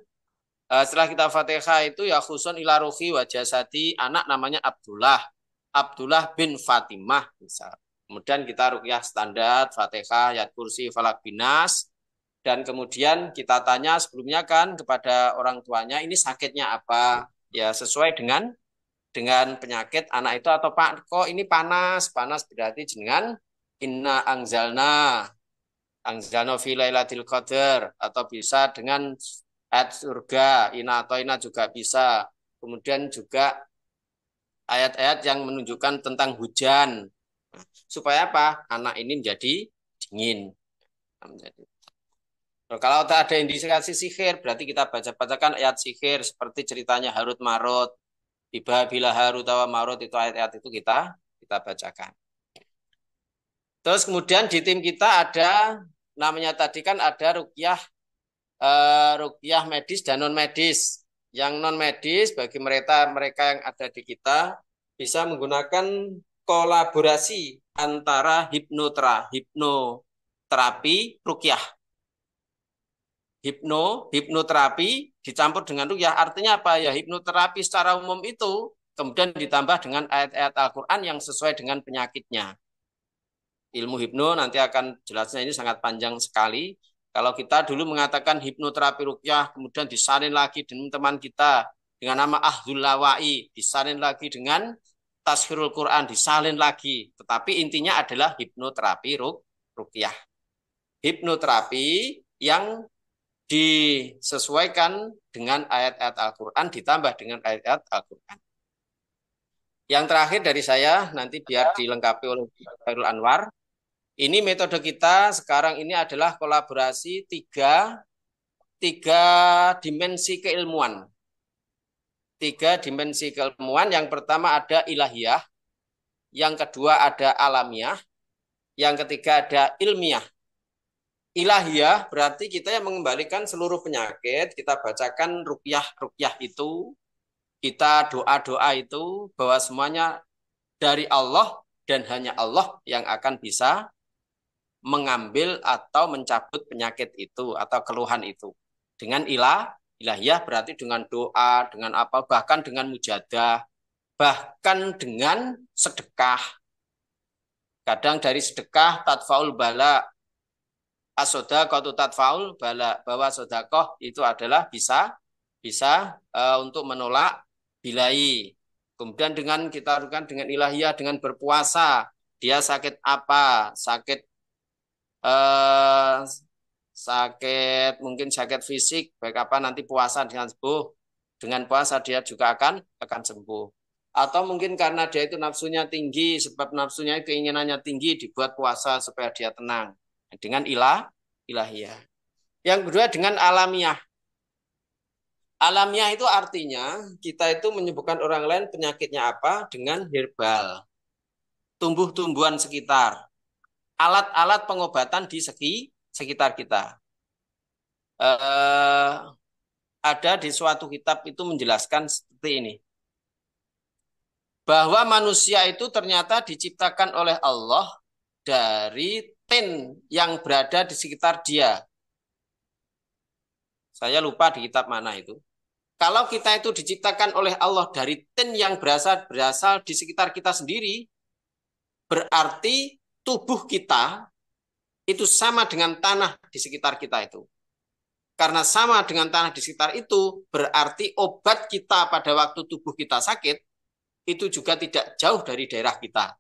setelah kita Fatihah itu ya khusun ila ruhi wa jasadi, anak namanya Abdullah. Abdullah bin Fatimah misal. Kemudian kita ruqyah standar Fatihah, ayat kursi, falak binas. Dan kemudian kita tanya sebelumnya kan kepada orang tuanya ini sakitnya apa? Ya sesuai dengan penyakit anak itu atau Pak kok ini panas berarti dengan inna angzalna fi lailatul qadar atau bisa dengan ayat surga ina atau ina juga bisa. Kemudian juga ayat-ayat yang menunjukkan tentang hujan. Supaya apa? Anak ini menjadi dingin. Kalau tak ada indikasi sihir, berarti kita baca-bacakan ayat sihir seperti ceritanya Harut Marut. Iba bila Harut tawa Marut itu ayat-ayat itu kita bacakan. Terus kemudian di tim kita ada namanya tadi kan ada ruqyah medis dan non medis. Yang non medis bagi mereka yang ada di kita bisa menggunakan kolaborasi antara hipnoterapi ruqyah. Hipnoterapi dicampur dengan ruqyah artinya apa ya? Hipnoterapi secara umum itu kemudian ditambah dengan ayat-ayat Al-Quran yang sesuai dengan penyakitnya. Ilmu hipno nanti akan jelasnya ini sangat panjang sekali. Kalau kita dulu mengatakan hipnoterapi ruqyah, kemudian disalin lagi dengan teman kita dengan nama Ahdul Lawai, disalin lagi dengan Tashkirul Quran, disalin lagi. Tetapi intinya adalah hipnoterapi ruqyah. Hipnoterapi yang disesuaikan dengan ayat-ayat Al-Quran ditambah dengan ayat-ayat Al-Quran. Yang terakhir dari saya, nanti biar dilengkapi oleh Khairul Anwar. Ini metode kita sekarang ini adalah kolaborasi tiga dimensi keilmuan. Tiga dimensi keilmuan, yang pertama ada ilahiyah, yang kedua ada alamiah, yang ketiga ada ilmiah. Ilahiyah berarti kita yang mengembalikan seluruh penyakit, kita bacakan ruqyah itu, kita doa-doa itu, bahwa semuanya dari Allah dan hanya Allah yang akan bisa mengambil atau mencabut penyakit itu atau keluhan itu. Dengan ilahiyah berarti dengan doa, dengan apa, bahkan dengan mujadah, bahkan dengan sedekah. Kadang dari sedekah tatfaul bala, as-sodaqatu tatfaul bala, bahwa sodakoh itu adalah bisa untuk menolak bilai. Kemudian dengan kita lakukan dengan ilahiyah, dengan berpuasa, dia sakit apa, sakit mungkin sakit fisik, baik apa nanti puasa dengan sembuh, dengan puasa dia juga akan sembuh. Atau mungkin karena dia itu nafsunya tinggi, sebab nafsunya keinginannya tinggi, dibuat puasa supaya dia tenang. Dengan ilahiyah. Yang kedua dengan alamiah. Alamiah itu artinya kita itu menyembuhkan orang lain penyakitnya apa dengan herbal. Tumbuh-tumbuhan sekitar. Alat-alat pengobatan di sekitar kita. Ada di suatu kitab itu menjelaskan seperti ini. Bahwa manusia itu ternyata diciptakan oleh Allah dari tin yang berada di sekitar dia. Saya lupa di kitab mana itu. Kalau kita itu diciptakan oleh Allah dari tin yang berasal di sekitar kita sendiri, berarti tubuh kita itu sama dengan tanah di sekitar kita itu. karena sama dengan tanah di sekitar itu, berarti obat kita pada waktu tubuh kita sakit, itu juga tidak jauh dari daerah kita.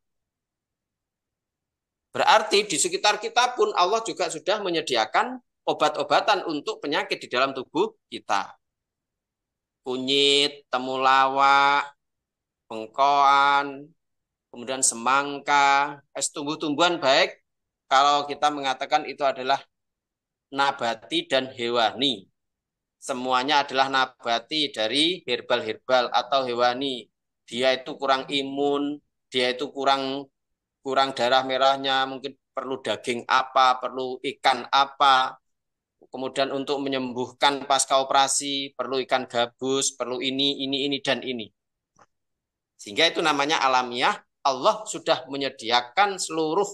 Berarti di sekitar kita pun Allah juga sudah menyediakan obat-obatan untuk penyakit di dalam tubuh kita. Kunyit, temulawak, bengkoan, kemudian semangka, tumbuh-tumbuhan baik kalau kita mengatakan itu adalah nabati dan hewani. Semuanya adalah nabati dari herbal-herbal atau hewani. Dia itu kurang imun, dia itu kurang kurang darah merahnya, mungkin perlu daging apa, perlu ikan apa. Kemudian untuk menyembuhkan pasca operasi, perlu ikan gabus, perlu ini, dan ini. Sehingga itu namanya alamiah. Allah sudah menyediakan seluruh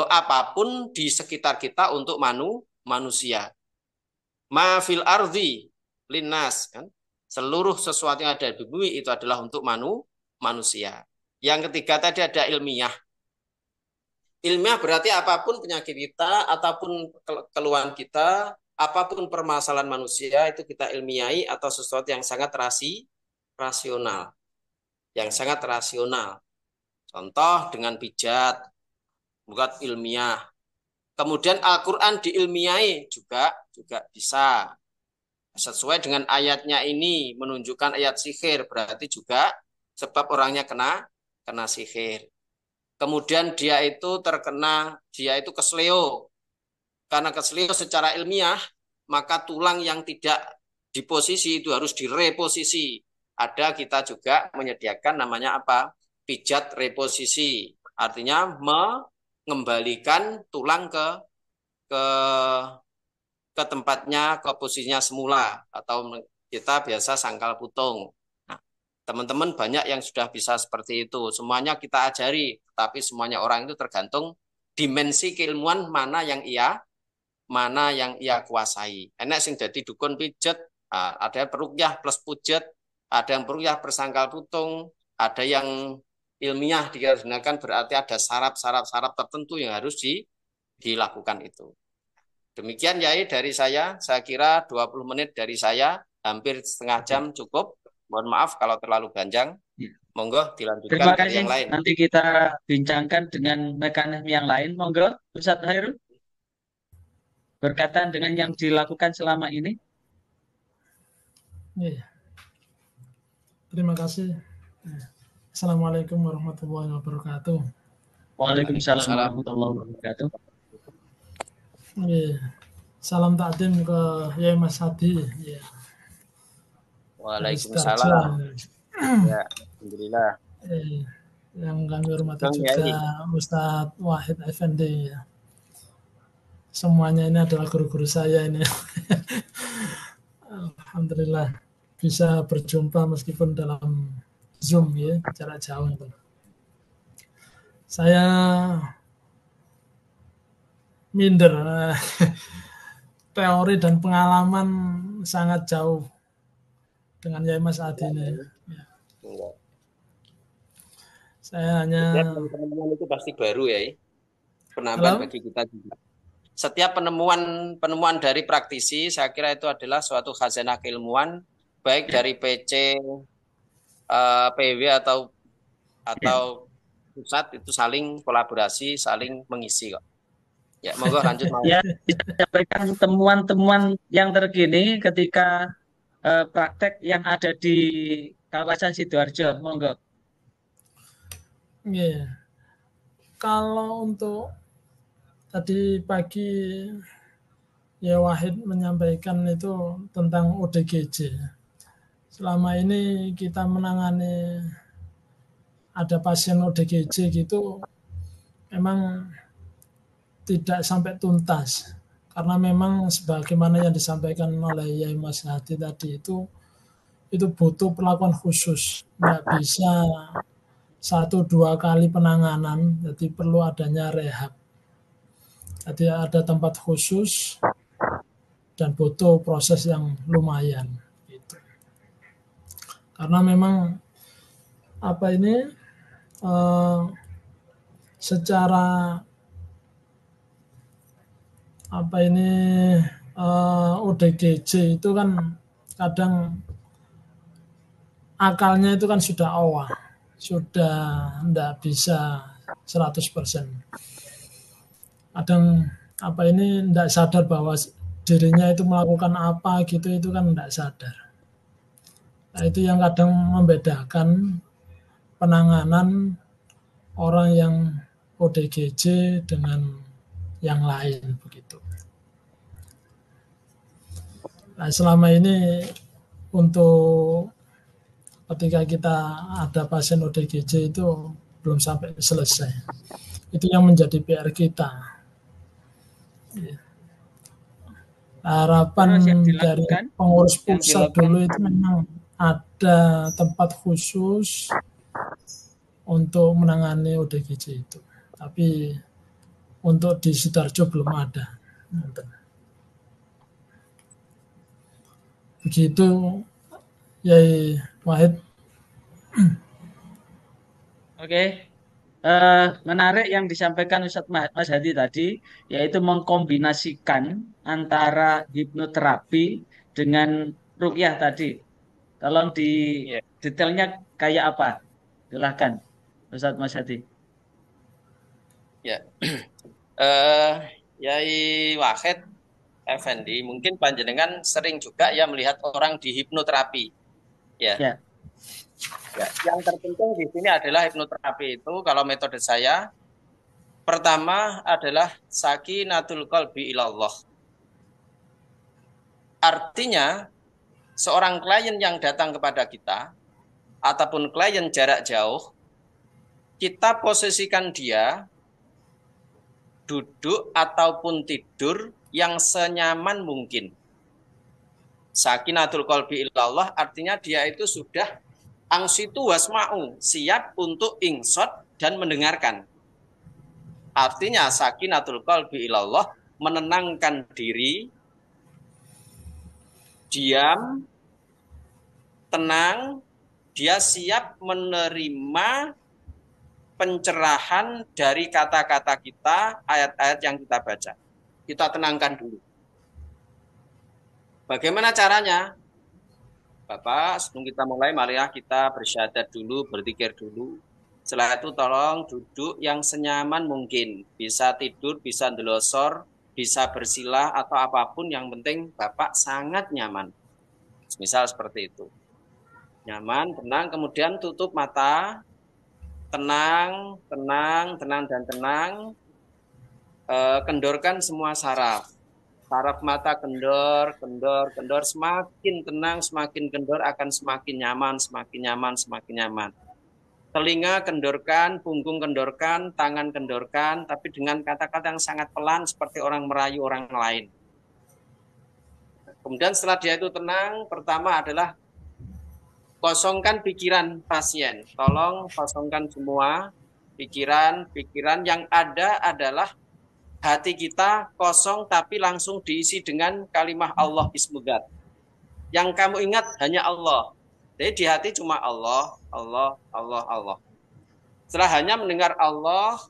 apapun di sekitar kita untuk manusia. Ma fil ardi linnas kan. Seluruh sesuatu yang ada di bumi itu adalah untuk manusia. Yang ketiga tadi ada ilmiah. Ilmiah berarti apapun penyakit kita, ataupun keluhan kita, apapun permasalahan manusia itu kita ilmiahi atau sesuatu yang sangat rasional, yang sangat rasional. Contoh dengan pijat, bukan ilmiah. Kemudian Al-Quran diilmiahi juga bisa. Sesuai dengan ayatnya ini menunjukkan ayat sihir, berarti juga sebab orangnya kena sihir. Kemudian dia itu kesleo. Karena kesleo secara ilmiah, maka tulang yang tidak di posisi itu harus direposisi. Ada kita juga menyediakan namanya apa? Pijat reposisi. Artinya mengembalikan tulang ke ke tempatnya, ke posisinya semula, atau kita biasa sangkal putung. Nah, teman-teman banyak yang sudah bisa seperti itu. Semuanya kita ajari, tapi semuanya orang itu tergantung dimensi keilmuan mana yang ia kuasai. Enak sing jadi dukun pijet, ada yang perukyah plus pujet, ada yang perukyah bersangkal putung, ada yang ilmiah digunakan berarti ada saraf tertentu yang harus dilakukan itu. Demikian Yai dari saya kira 20 menit dari saya, hampir setengah jam cukup. Mohon maaf kalau terlalu panjang. Monggo Terima dilanjutkan dari kasih. yang lain. Nanti kita bincangkan dengan mekanisme yang lain. Monggo, Ustadz Hairul, berkaitan dengan yang dilakukan selama ini. Iya, terima kasih. Assalamualaikum warahmatullahi wabarakatuh. Waalaikumsalam warahmatullahi wabarakatuh. Iya. Salam takdim ke Yai Mas Hadi. Ya. Waalaikumsalam. Ya, alhamdulillah. Yang kami hormati juga Ustadz Wahid Effendi. Ya. Semuanya ini adalah guru-guru saya ini. Alhamdulillah bisa berjumpa meskipun dalam Zoom ya, jarak jauh. Saya minder. Teori dan pengalaman sangat jauh dengan Yai Mas Adi ini. Ya. Saya hanya penemuan itu pasti baru ya. Penambahan bagi kita juga. Setiap penemuan dari praktisi, saya kira itu adalah suatu khazanah keilmuan, baik dari PC, PW atau pusat itu saling kolaborasi, saling mengisi kok. Ya, monggo lanjut. Ya, bisa sampaikan temuan-temuan yang terkini ketika praktek yang ada di kawasan Sidoarjo, monggo. Yeah. Kalau untuk tadi pagi ya Wahid menyampaikan itu tentang ODGJ. Selama ini kita menangani ada pasien ODGJ gitu memang tidak sampai tuntas. Karena memang sebagaimana yang disampaikan oleh Yai Mas Hadi tadi itu butuh perlakuan khusus. Nggak bisa 1-2 kali penanganan, jadi perlu adanya rehab. Jadi ada tempat khusus dan butuh proses yang lumayan. Gitu. Karena memang secara ODGJ itu kan kadang akalnya itu kan sudah awal, sudah tidak bisa 100%. Kadang apa ini tidak sadar bahwa dirinya itu melakukan apa gitu, itu kan tidak sadar. Nah, itu yang kadang membedakan penanganan orang yang ODGJ dengan yang lain begitu. Nah, selama ini untuk ketika kita ada pasien ODGJ itu belum sampai selesai. Itu yang menjadi PR kita. Harapan dari pengurus pusat dulu itu memang ada tempat khusus untuk menangani ODGJ itu. Tapi untuk di Sidoarjo belum ada. Begitu, Yai Wahid. Oke. Menarik yang disampaikan Ustadz Mas Hadi tadi, yaitu mengkombinasikan antara hipnoterapi dengan ruqyah tadi. Tolong di detailnya kayak apa? Silahkan, Ustadz Mas Hadi. Ya, Yai Wahid Effendi, mungkin panjenengan sering juga ya melihat orang di hipnoterapi. Ya. Yang terpenting di sini adalah hipnoterapi itu kalau metode saya pertama adalah sakinatul qalbi ilallah. Artinya seorang klien yang datang kepada kita ataupun klien jarak jauh, kita posisikan dia duduk ataupun tidur yang senyaman mungkin. Sakinatul qalbi ilallah artinya dia itu sudah angsitu wasma'u, siap untuk insot dan mendengarkan. Artinya sakinatul qalbi ilallah, menenangkan diri, diam, tenang, dia siap menerima pencerahan dari kata-kata kita, ayat-ayat yang kita baca. Kita tenangkan dulu. Bagaimana caranya? Bapak, sebelum kita mulai, marilah kita bersyahadat dulu, berzikir dulu. Setelah itu tolong duduk yang senyaman mungkin. Bisa tidur, bisa ndelosor, bisa bersilah, atau apapun, yang penting Bapak sangat nyaman. Misal seperti itu. Nyaman, tenang, kemudian tutup mata. Tenang, tenang, tenang, dan tenang. Kendorkan semua saraf. Saraf mata kendor, kendor, kendor. Semakin tenang, semakin kendor akan semakin nyaman, semakin nyaman, semakin nyaman. Telinga kendorkan, punggung kendorkan, tangan kendorkan, tapi dengan kata-kata yang sangat pelan seperti orang merayu orang lain. Kemudian setelah dia itu tenang, pertama adalah kosongkan pikiran pasien. Tolong kosongkan semua pikiran yang ada adalah hati kita kosong tapi langsung diisi dengan kalimah Allah Ismugat. Yang kamu ingat hanya Allah. Jadi di hati cuma Allah, Allah, Allah, Allah. Setelah hanya mendengar Allah,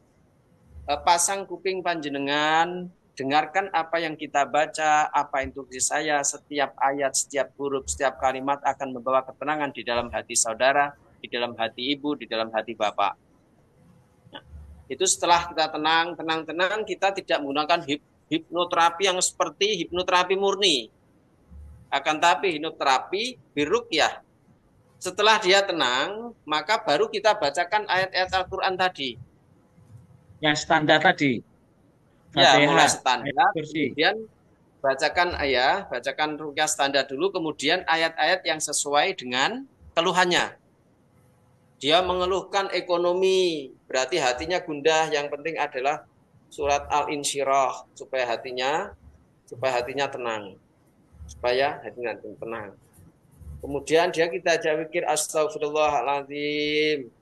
pasang kuping panjenengan, dengarkan apa yang kita baca, apa instruksi saya, setiap ayat, setiap huruf, setiap kalimat akan membawa ketenangan di dalam hati saudara, di dalam hati ibu, di dalam hati bapak. Itu setelah kita tenang, kita tidak menggunakan hipnoterapi yang seperti hipnoterapi murni. Akan tapi hipnoterapi biruqyah. Setelah dia tenang, maka baru kita bacakan ayat-ayat Al-Quran tadi. Yang standar tadi. Ya, mulai standar, kemudian bacakan ruqyah standar dulu, kemudian ayat-ayat yang sesuai dengan keluhannya. Dia mengeluhkan ekonomi, berarti hatinya gundah. Yang penting adalah surat Al-Insyirah supaya hatinya tenang. Supaya hatinya tenang. Kemudian kita pikir astagfirullahaladzim.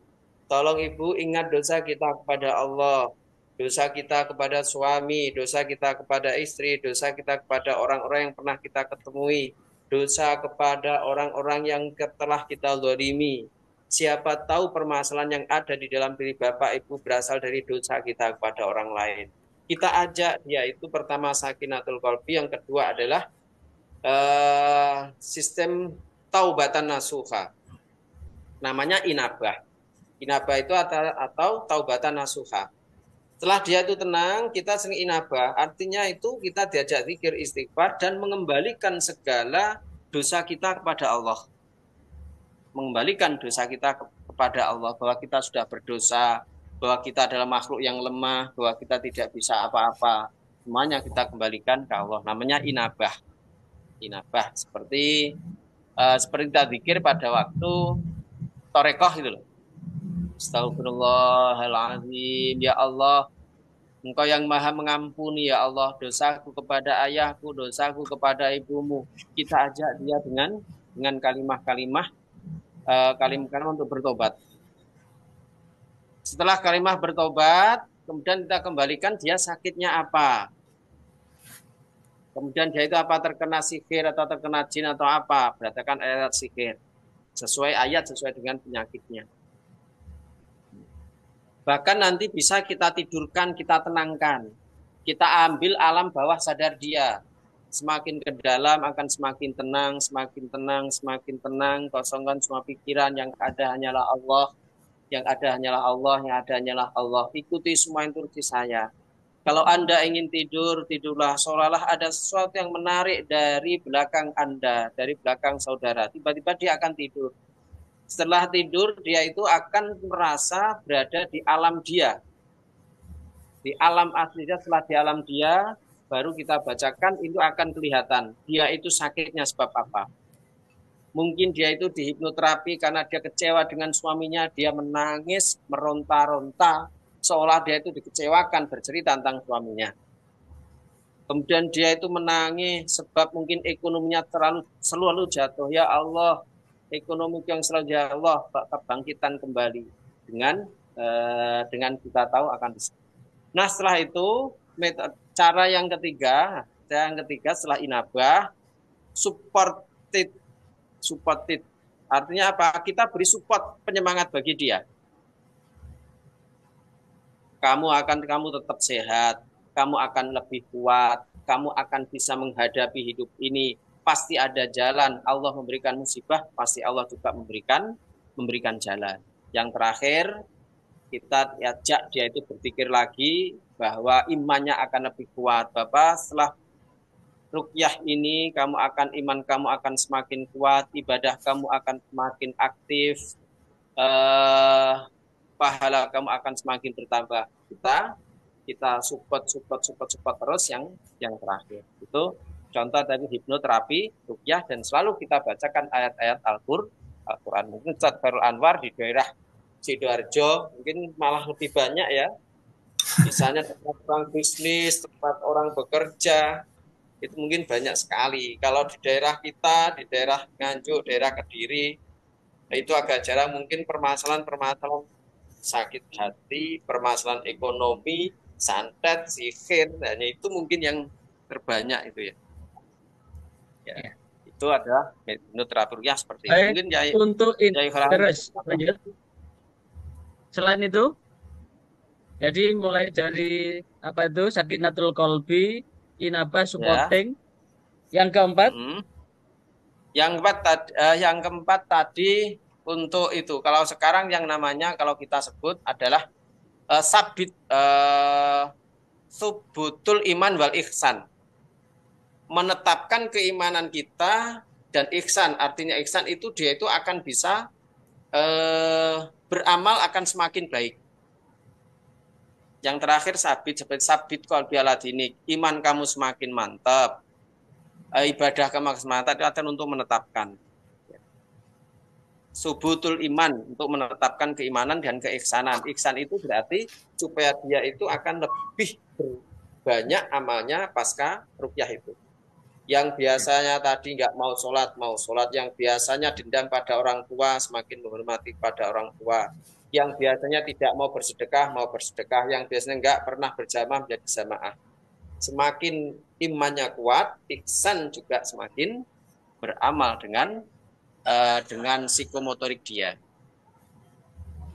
Tolong ibu ingat dosa kita kepada Allah, dosa kita kepada suami, dosa kita kepada istri, dosa kita kepada orang-orang yang pernah kita ketemui, dosa kepada orang-orang yang telah kita zalimi. Siapa tahu permasalahan yang ada di dalam diri Bapak Ibu berasal dari dosa kita kepada orang lain. kita ajak dia itu pertama sakinatul qalbi, yang kedua adalah sistem taubatan nasuha. Namanya inabah. Inabah itu atau taubatan nasuha. Setelah dia itu tenang, kita sering inabah. Artinya itu kita diajak zikir istighfar dan mengembalikan segala dosa kita kepada Allah. Mengembalikan dosa kita kepada Allah, bahwa kita sudah berdosa, bahwa kita adalah makhluk yang lemah, bahwa kita tidak bisa apa-apa. Semuanya kita kembalikan ke Allah. Namanya inabah. Inabah seperti kita zikir pada waktu torekoh itu loh. Astagfirullahaladzim, ya Allah, Engkau yang maha mengampuni, ya Allah, dosaku kepada ayahku, dosaku kepada ibumu. Kita ajak dia dengan kalimah-kalimah untuk bertobat. Setelah kalimah bertobat, kemudian kita kembalikan dia sakitnya apa. Kemudian dia itu apa, terkena sihir atau terkena jin atau apa, berdasarkan ayat sihir. Sesuai ayat, sesuai dengan penyakitnya. Bahkan nanti bisa kita tidurkan, kita tenangkan. Kita ambil alam bawah sadar dia. Semakin ke dalam akan semakin tenang, semakin tenang, semakin tenang. Kosongkan semua pikiran, yang ada hanyalah Allah. Yang ada hanyalah Allah, yang ada hanyalah Allah. Ikuti semua instruksi saya. Kalau Anda ingin tidur, tidurlah. Seolah-olah ada sesuatu yang menarik dari belakang Anda, dari belakang saudara. Tiba-tiba dia akan tidur. Setelah tidur, dia itu akan merasa berada di alam dia. Di alam aslinya, setelah di alam dia, baru kita bacakan, itu akan kelihatan. Dia itu sakitnya sebab apa. Mungkin dia itu di hipnoterapi karena dia kecewa dengan suaminya, dia menangis, meronta-ronta, seolah dia itu dikecewakan, bercerita tentang suaminya. Kemudian dia itu menangis sebab mungkin ekonominya selalu jatuh. Ya Allah, ekonomi yang selalu ya Allah, kebangkitan kembali dengan kita tahu akan bisa. Nah, setelah itu cara yang ketiga setelah inabah, supported. Artinya apa? Kita beri support, penyemangat bagi dia. Kamu tetap sehat, kamu akan lebih kuat, kamu akan bisa menghadapi hidup ini. Pasti ada jalan. Allah memberikan musibah, pasti Allah juga memberikan jalan. Yang terakhir, kita ajak dia itu berpikir lagi bahwa imannya akan lebih kuat. Bapak, setelah ruqyah ini iman kamu akan semakin kuat, ibadah kamu akan semakin aktif, pahala kamu akan semakin bertambah. Kita support terus yang terakhir. Itu contoh dari hipnoterapi, ruqyah, dan selalu kita bacakan ayat-ayat Al-Quran. Mungkin Ustaz Khairul Anwar di daerah Sidoarjo mungkin malah lebih banyak ya. Misalnya tempat orang bisnis, tempat orang bekerja, itu mungkin banyak sekali. Kalau di daerah kita, di daerah Nganjuk, daerah Kediri, itu agak jarang. Mungkin permasalahan sakit hati, permasalahan ekonomi, santet, sihir, hanya itu mungkin yang terbanyak itu ya. Ya. Itu ada hipnoterapi ya seperti itu. Mungkin untuk terus lanjut. Selain itu, jadi mulai dari apa itu sakinatul qalbi, inabah, supporting. Ya. Yang keempat? Yang keempat tadi untuk itu. Kalau sekarang yang namanya kalau kita sebut adalah subutul iman wal ihsan. Menetapkan keimanan kita dan ihsan. Artinya ihsan itu dia itu akan bisa beramal akan semakin baik. Yang terakhir sabit qalbi ala dinik. Iman kamu semakin mantap. Ibadah kamu semakin mantap itu akan untuk menetapkan. Subutul iman untuk menetapkan keimanan dan keihsanan. Ihsan itu berarti supaya dia itu akan lebih banyak amalnya pasca ruqyah itu. Yang biasanya tadi nggak mau sholat, yang biasanya dendam pada orang tua, semakin menghormati pada orang tua. Yang biasanya tidak mau bersedekah, yang biasanya nggak pernah berjamaah menjadi jamaah. Semakin imannya kuat, ihsan juga semakin beramal dengan psikomotorik dia.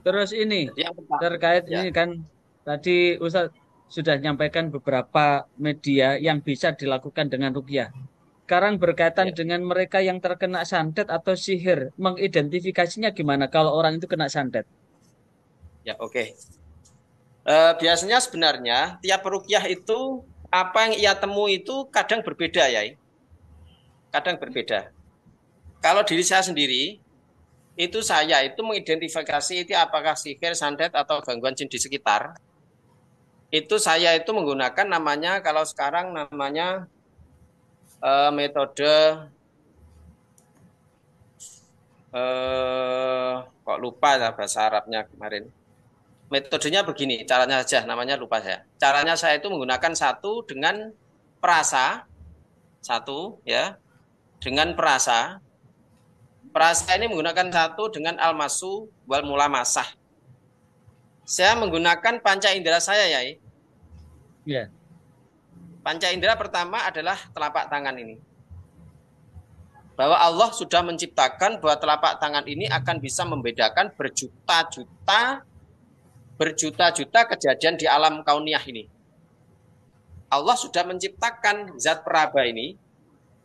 Terus ini terkait ini kan tadi Ustaz sudah menyampaikan beberapa media yang bisa dilakukan dengan ruqyah. Sekarang berkaitan Ya, dengan mereka yang terkena santet atau sihir, mengidentifikasinya gimana kalau orang itu kena santet? ya oke. Biasanya sebenarnya tiap ruqyah itu apa yang ia temui itu kadang berbeda ya, kadang berbeda. Kalau diri saya sendiri, itu saya itu mengidentifikasi itu apakah sihir, santet atau gangguan jin di sekitar. Itu saya itu menggunakan namanya kalau sekarang namanya metode kok lupa ya bahasa Arabnya kemarin. Metodenya begini, caranya saja namanya lupa saya. Caranya saya itu menggunakan satu dengan perasa, satu ya, dengan perasa. Perasa ini menggunakan satu dengan almasu wal mulamasah. Saya menggunakan panca indera saya ya. Ya. Panca indera pertama adalah telapak tangan ini. Bahwa Allah sudah menciptakan bahwa telapak tangan ini akan bisa membedakan berjuta-juta kejadian di alam kauniyah ini. Allah sudah menciptakan zat peraba ini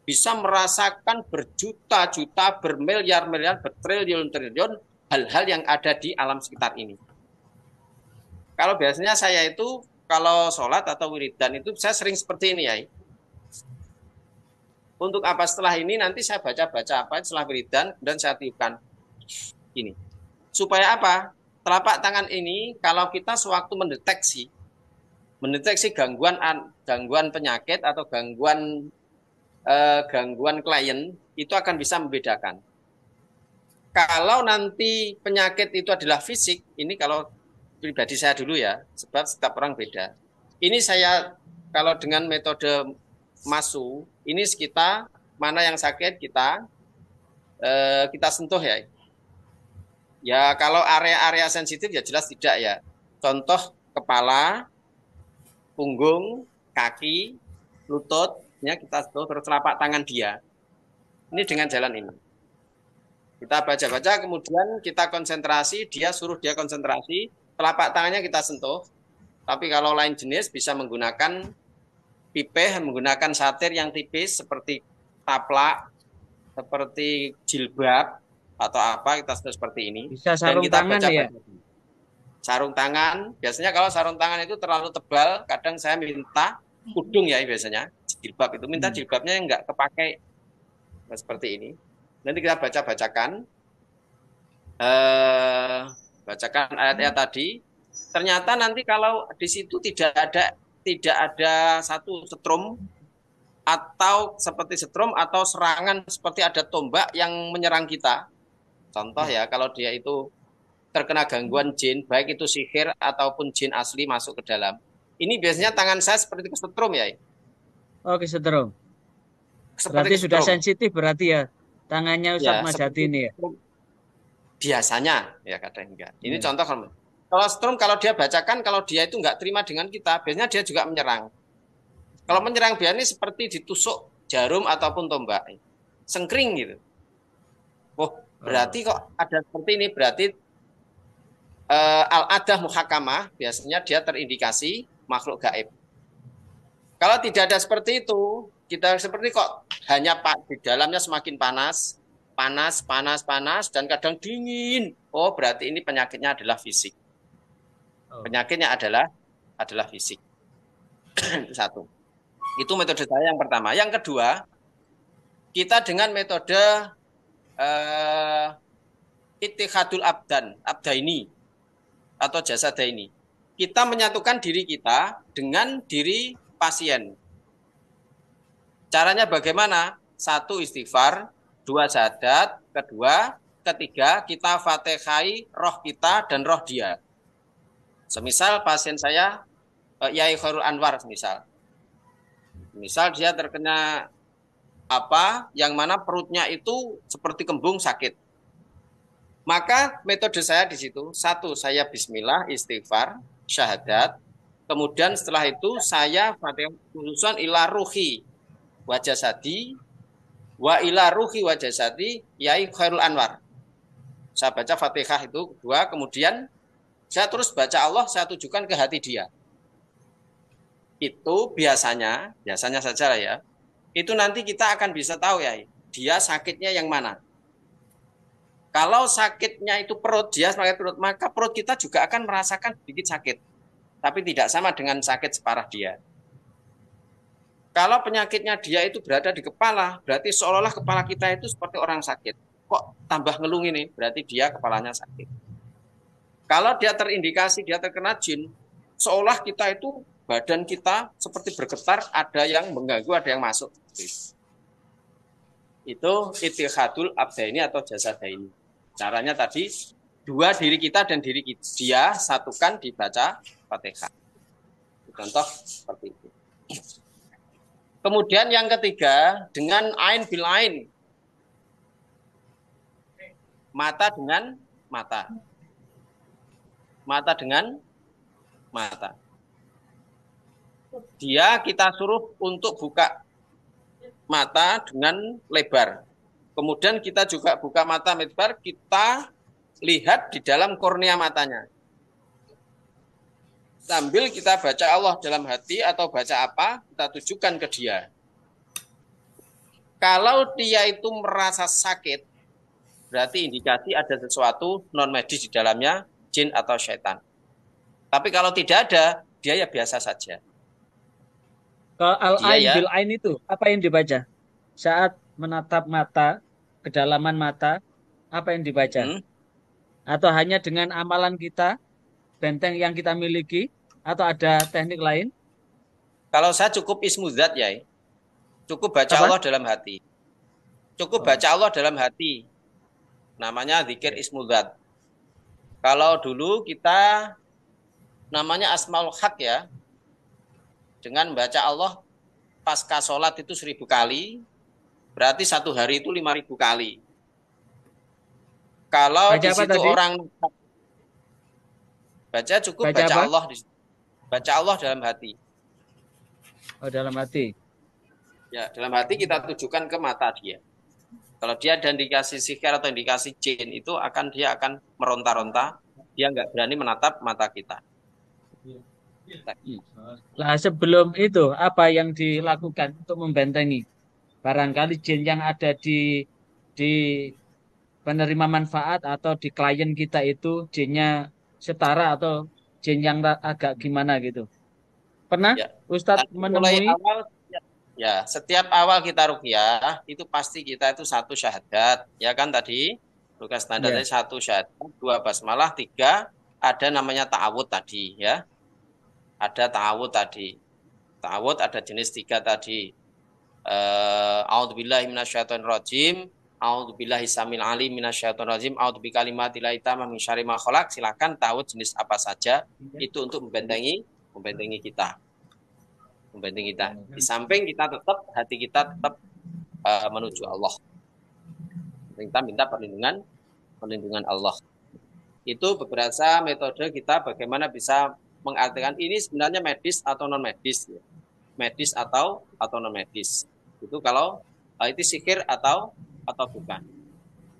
bisa merasakan berjuta-juta, bermiliar-miliar, bertriliun-triliun hal-hal yang ada di alam sekitar ini. Kalau biasanya saya itu kalau sholat atau wiridan itu saya sering seperti ini ya. Untuk apa setelah ini nanti saya baca-baca apa setelah wiridan dan saya tiupkan ini. Supaya apa? Telapak tangan ini kalau kita sewaktu mendeteksi gangguan penyakit atau gangguan klien itu akan bisa membedakan. Kalau nanti penyakit itu adalah fisik, ini kalau pribadi saya dulu ya, sebab setiap orang beda. Ini saya kalau dengan metode masu, ini kita mana yang sakit kita sentuh ya. Ya kalau area-area sensitif ya jelas tidak ya. Contoh kepala, punggung, kaki, lutut, ya kita sentuh terus telapak tangan dia. Ini dengan jalan ini. Kita baca-baca kemudian kita konsentrasi, dia suruh dia konsentrasi, telapak tangannya kita sentuh. Tapi kalau lain jenis bisa menggunakan pipeh, menggunakan satir yang tipis seperti taplak, seperti jilbab atau apa kita sentuh seperti ini. Bisa sarung dan kita tangan baca ya. Sarung tangan, biasanya kalau sarung tangan itu terlalu tebal, kadang saya minta kudung ya biasanya, jilbab itu minta jilbabnya enggak kepake. Nah, seperti ini. Nanti kita bacakan ayat-ayat tadi. Ternyata nanti kalau di situ tidak ada satu setrum atau seperti setrum atau serangan seperti ada tombak yang menyerang kita. Contoh ya, kalau dia itu terkena gangguan jin, baik itu sihir ataupun jin asli masuk ke dalam. Ini biasanya tangan saya seperti kesetrum ya. Oh, kesetrum. Berarti Seperti sudah kesetrum. sensitif berarti ya tangannya Ustadz Majati ini ya. Biasanya ya kadang enggak. Ini contoh kalau setrum kalau dia bacakan kalau dia itu enggak terima dengan kita, biasanya dia juga menyerang. Kalau menyerang biasanya seperti ditusuk jarum ataupun tombak. Sengkring gitu. Oh, berarti kok ada seperti ini, berarti al-adah muhakamah biasanya dia terindikasi makhluk gaib. Kalau tidak ada seperti itu, kita seperti kok hanya di dalamnya semakin panas, dan kadang dingin. Oh, berarti ini penyakitnya adalah fisik. Penyakitnya adalah fisik. Satu. Itu metode saya yang pertama. Yang kedua, kita dengan metode ittihadul abdaini atau jasadaini. Kita menyatukan diri kita dengan diri pasien. Caranya bagaimana? Satu, istighfar. Dua, syahadat. Kedua, ketiga, kita fatihai roh kita dan roh dia. Semisal pasien saya, Yai Khairul Anwar misal. Misal dia terkena apa, yang mana perutnya itu seperti kembung sakit. Maka metode saya di situ, satu, saya bismillah, istighfar, syahadat. Kemudian setelah itu saya fatihah khususan ila ruhi wa jasadi wa ila ruhi wa jasadi Yai Khairul Anwar. Saya baca Fatihah itu kedua, kemudian saya terus baca Allah, saya tujukan ke hati dia. itu biasanya saja lah ya, itu nanti kita akan bisa tahu ya, dia sakitnya yang mana. Kalau sakitnya itu perut, dia sakit perut, maka perut kita juga akan merasakan sedikit sakit. Tapi tidak sama dengan sakit separah dia. Kalau penyakitnya dia itu berada di kepala, berarti seolah-olah kepala kita itu seperti orang sakit. Kok tambah ngelung ini? Berarti dia kepalanya sakit. Kalau dia terindikasi, dia terkena jin, seolah kita itu, badan kita seperti bergetar, ada yang mengganggu, ada yang masuk. Itu ittihadul abdaini atau jasadaini. Caranya tadi, dua diri kita dan diri dia satukan dibaca Fatihah. Contoh seperti itu. Kemudian yang ketiga, dengan ain bil ain. Mata dengan mata. Mata dengan mata. Dia kita suruh untuk buka mata dengan lebar. Kemudian kita juga buka mata lebar, kita lihat di dalam kornea matanya. Sambil kita baca Allah dalam hati atau baca apa, kita tujukan ke dia. Kalau dia itu merasa sakit, berarti indikasi ada sesuatu non medis di dalamnya, jin atau syaitan. Tapi kalau tidak ada, dia ya biasa saja. Kalau al-ain ya, bil ain itu apa yang dibaca? Saat menatap mata, kedalaman mata, apa yang dibaca? Atau hanya dengan amalan kita, benteng yang kita miliki, atau ada teknik lain? Kalau saya cukup ismuzat ya, cukup baca Apa? Allah dalam hati. Cukup baca Allah dalam hati. Namanya zikir ismuzat. Kalau dulu kita namanya asmaul haq ya, dengan baca Allah pasca sholat itu 1000 kali, berarti satu hari itu 5000 kali. Kalau Baca di apa situ tadi? orang baca cukup baca apa? Allah, baca Allah dalam hati. Oh, dalam hati. Ya, dalam hati kita tujukan ke mata dia. Kalau dia ada indikasi sihir atau indikasi jin, itu dia akan meronta-ronta, dia nggak berani menatap mata kita. Nah, sebelum itu apa yang dilakukan untuk membentengi? Barangkali jin yang ada di penerima manfaat atau di klien kita itu jinnya setara atau jin yang agak gimana gitu. Pernah Ya. Ustadz Mulai menemui? awal ya, setiap awal kita ruqyah itu pasti kita itu 1 syahadat, ya kan tadi ruqyah standarnya Ya. 1 syahadat, 2 basmalah, 3 ada namanya ta'awud tadi ya. Ada ta'awud tadi. Ta'awud ada jenis 3 tadi. A'udzubillahi minasyaitonirrajim, a'udzubillahi samil alim minasyaitonirrajim, a'udzubikalimatillahit tammah min syarri ma khalaq. Silakan ta'awud jenis apa saja itu untuk membentengi kita. Membentengi kita. Di samping kita tetap hati kita tetap menuju Allah. Kita minta perlindungan Allah. Itu beberapa metode kita bagaimana bisa mengartikan ini sebenarnya medis atau non medis, ya. Medis atau non medis. Itu kalau itu sihir atau bukan.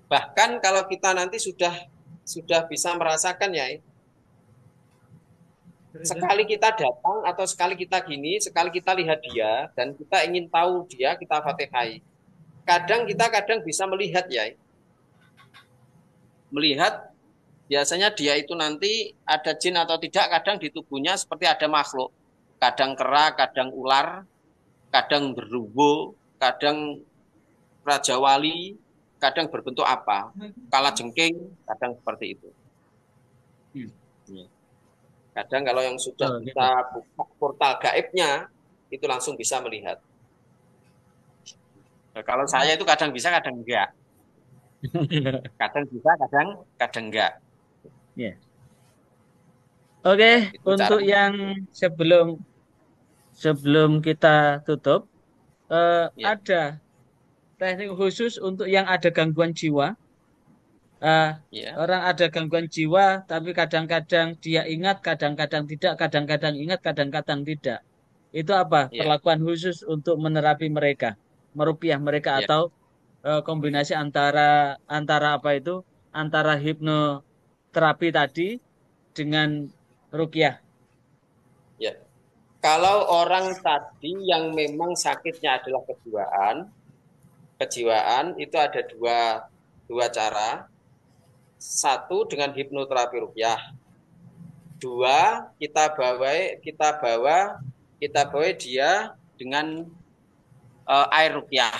Bahkan kalau kita nanti sudah bisa merasakan ya, sekali kita datang atau sekali kita gini, sekali kita lihat dia dan kita ingin tahu dia, kita fatihai. Kadang bisa melihat ya. Melihat biasanya dia itu nanti ada jin atau tidak, kadang di tubuhnya seperti ada makhluk. Kadang kera, kadang ular, kadang berubo, kadang raja wali, kadang berbentuk apa. Kala jengking, kadang seperti itu. Kadang kalau yang sudah kita buka portal gaibnya, itu langsung bisa melihat. Nah, kalau saya itu kadang bisa, kadang enggak. Kadang bisa, kadang enggak. Yeah. Oke, untuk yang sebelum kita tutup, ada teknik khusus untuk yang ada gangguan jiwa. Orang ada gangguan jiwa, tapi kadang-kadang dia ingat, kadang-kadang tidak, kadang-kadang ingat, kadang-kadang tidak. Itu apa? Perlakuan khusus untuk menerapi mereka, merupiah mereka atau kombinasi antara apa itu? Antara hipnoterapi tadi dengan ruqyah. Ya. Kalau orang tadi yang memang sakitnya adalah kejiwaan itu ada dua cara. Satu dengan hipnoterapi ruqyah. Dua, kita bawa dia dengan air ruqyah.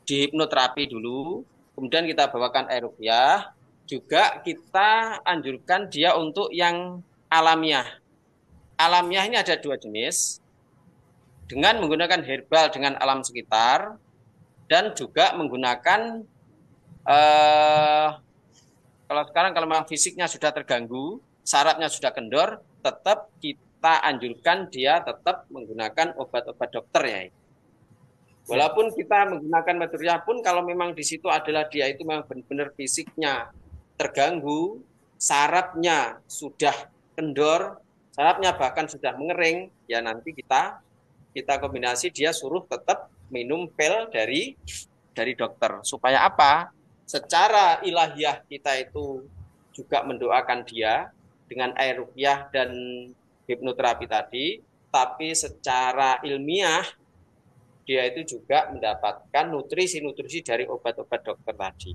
Di hipnoterapi dulu, kemudian kita bawakan air ruqyah. Juga kita anjurkan dia untuk yang alamiah. Alamiah ini ada dua jenis, dengan menggunakan herbal dengan alam sekitar, dan juga menggunakan kalau sekarang kalau memang fisiknya sudah terganggu, sarafnya sudah kendor, tetap kita anjurkan dia tetap menggunakan obat-obat dokter ya. Walaupun kita menggunakan metode pun, kalau memang di situ adalah dia itu memang benar-benar fisiknya terganggu, sarafnya sudah kendor, sarafnya bahkan sudah mengering, ya nanti kita kombinasi, dia suruh tetap minum pil dari dokter. Supaya apa? Secara ilahiyah kita itu juga mendoakan dia dengan air ruqyah dan hipnoterapi tadi, tapi secara ilmiah dia itu juga mendapatkan nutrisi-nutrisi dari obat-obat dokter tadi.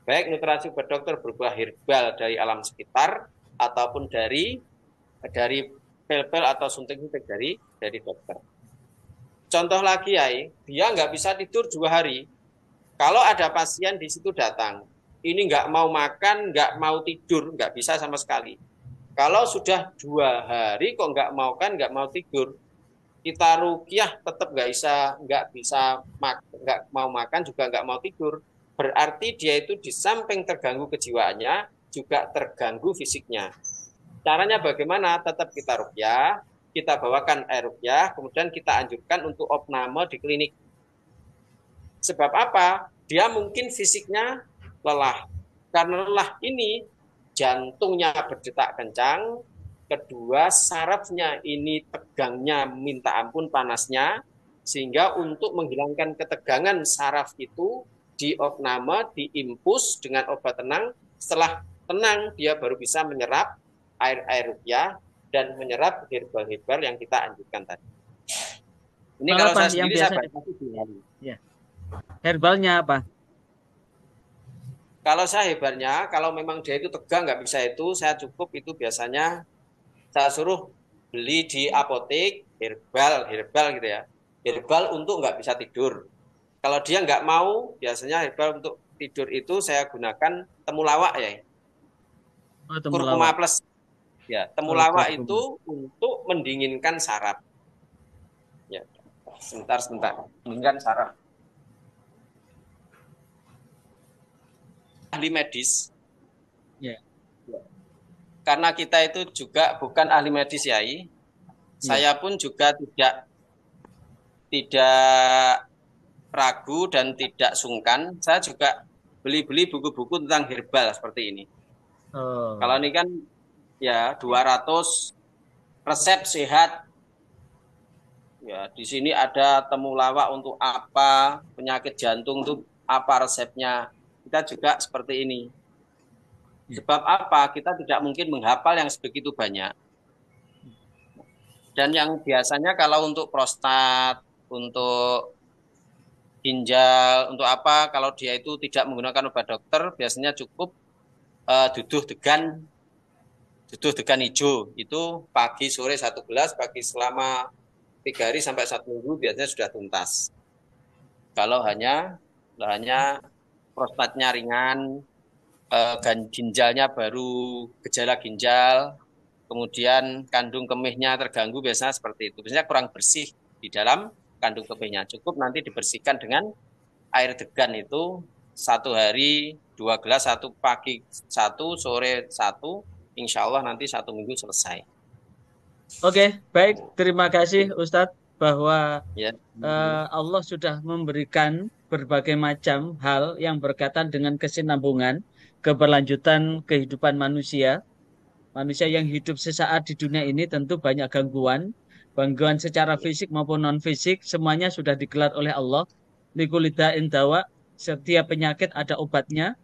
Baik nutrisi obat dokter berupa herbal dari alam sekitar ataupun dari pil-pil atau suntik-suntik dari dokter. Contoh lagi ya, dia nggak bisa tidur 2 hari. Kalau ada pasien di situ datang, ini nggak mau makan, nggak mau tidur, nggak bisa sama sekali. Kalau sudah 2 hari kok nggak mau makan, nggak mau tidur, kita ruqyah tetap nggak mau makan juga nggak mau tidur. Berarti dia itu di samping terganggu kejiwaannya, juga terganggu fisiknya. Caranya bagaimana? Tetap kita ruqyah, kita bawakan air ruqyah, kemudian kita anjurkan untuk opname di klinik. Sebab apa? Dia mungkin fisiknya lelah. Karena lelah ini jantungnya berdetak kencang, kedua sarafnya ini tegangnya minta ampun panasnya, sehingga untuk menghilangkan ketegangan saraf itu diopname, diimpus dengan obat tenang. Setelah tenang dia baru bisa menyerap air ruqyah dan menyerap herbal-herbal yang kita anjurkan tadi. Ini kalau saya sendiri saya baca ya. Herbalnya apa? Kalau saya hebatnya, kalau memang dia itu tegang nggak bisa itu, saya cukup itu biasanya saya suruh beli di apotek herbal gitu ya. Herbal untuk nggak bisa tidur. Kalau dia nggak mau, biasanya herbal untuk tidur itu saya gunakan temulawak ya. Kurkuma plus. Ya, temulawak itu untuk mendinginkan saraf. Ya, sebentar. Mendinginkan saraf. Ahli medis. Ya. Karena kita itu juga bukan ahli medis ya. Saya pun juga tidak ragu dan tidak sungkan. Saya juga beli buku-buku tentang herbal seperti ini. Kalau ini kan ya 200 resep sehat. Ya, di sini ada temulawak untuk apa, penyakit jantung itu apa resepnya. Kita juga seperti ini. Sebab apa? Kita tidak mungkin menghafal yang sebegitu banyak. Dan yang biasanya kalau untuk prostat, untuk ginjal, untuk apa, kalau dia itu tidak menggunakan obat dokter, biasanya cukup duduh degan hijau. Itu pagi sore 1 gelas, pagi selama 3 hari sampai 1 minggu biasanya sudah tuntas. Kalau hanya prostatnya ringan, ginjalnya baru gejala ginjal, kemudian kandung kemihnya terganggu, biasanya seperti itu. Biasanya kurang bersih di dalam kandung kemihnya. Cukup nanti dibersihkan dengan air degan itu 1 hari 2 gelas, 1 pagi 1, sore 1, insya Allah nanti 1 minggu selesai. Oke, baik. Terima kasih Ustadz bahwa Allah sudah memberikan berbagai macam hal yang berkaitan dengan kesinambungan, keberlanjutan kehidupan manusia. Manusia yang hidup sesaat di dunia ini tentu banyak gangguan secara fisik maupun non-fisik, semuanya sudah digelar oleh Allah. Likulida'in dawa, setiap penyakit ada obatnya,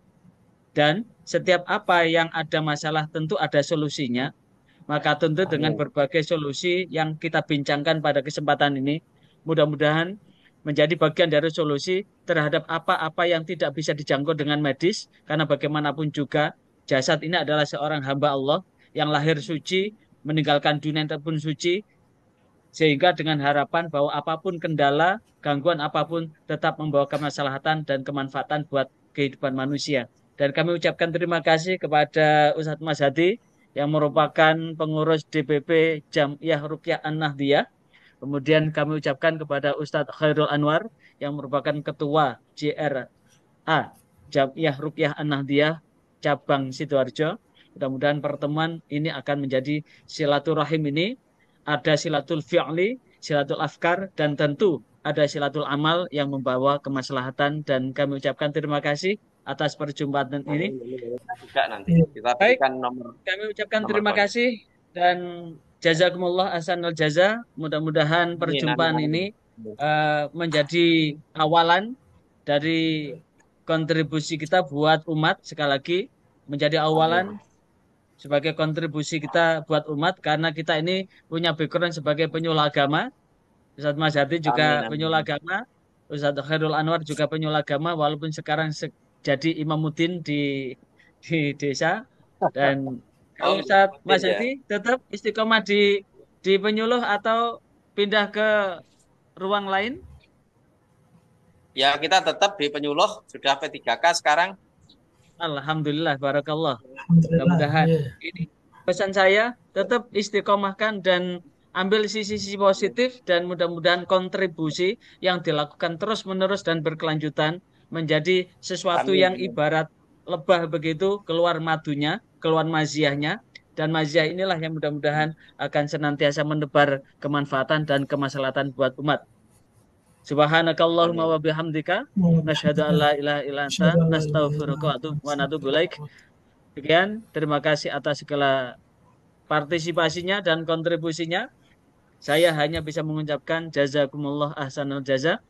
dan setiap apa yang ada masalah tentu ada solusinya. Maka tentu dengan Amin. berbagai solusi yang kita bincangkan pada kesempatan ini, mudah-mudahan menjadi bagian dari solusi terhadap apa-apa yang tidak bisa dijangkau dengan medis, karena bagaimanapun juga jasad ini adalah seorang hamba Allah yang lahir suci, meninggalkan dunia yang pun suci, sehingga dengan harapan bahwa apapun kendala, gangguan apapun tetap membawa kemaslahatan dan kemanfaatan buat kehidupan manusia. Dan kami ucapkan terima kasih kepada Ustadz Mas Hadi yang merupakan pengurus DPP Jam'iyah Ruqyah An-Nahdiyah. Kemudian kami ucapkan kepada Ustadz Khairul Anwar yang merupakan ketua JRA Jam'iyah Ruqyah An-Nahdiyah cabang Sidoarjo. Mudah-mudahan pertemuan ini akan menjadi silaturahim ini ada silatul fi'li, silatul afkar, dan tentu ada silatul amal yang membawa kemaslahatan. Dan kami ucapkan terima kasih atas perjumpaan ini. Juga nanti Iya. kita Baik, berikan nomor kami ucapkan nomor terima kontak. kasih dan jazakumullah ahsanal jaza. Mudah-mudahan Amin, perjumpaan amin, ini amin. menjadi awalan dari kontribusi kita buat umat. Sekali lagi, menjadi awalan sebagai kontribusi kita buat umat karena kita ini punya background sebagai penyuluh agama. Ustadz Mas Hadi Amin, juga penyuluh amin. agama, Ustadz Khairul Anwar juga penyuluh agama walaupun sekarang jadi imamuddin di desa. Dan Oh, kalau Ustadz ikutin Mas ya. Hadi tetap istiqomah di penyuluh atau pindah ke ruang lain? Ya, kita tetap di penyuluh, sudah P3K sekarang. Alhamdulillah, barakallah. Alhamdulillah. Mudah-mudahan Iya. ini pesan saya tetap istiqomahkan dan ambil sisi-sisi positif dan mudah-mudahan kontribusi yang dilakukan terus-menerus dan berkelanjutan menjadi sesuatu Amin, yang amin. ibarat lebah begitu keluar madunya, keluar maziahnya, dan maziah inilah yang mudah-mudahan akan senantiasa menebar kemanfaatan dan kemaslahatan buat umat. Subhanakallahumma wa Amin. bihamdika nasyhadu an la Alhamdulillah. ilaha illa anta Asyhadu an la ilaha illa nastaghfiruka anta wa natubu astaghfiruka ilaik. wa Sekian, terima kasih atas segala partisipasinya dan kontribusinya. Saya hanya bisa mengucapkan jazakumullah ahsanul jaza.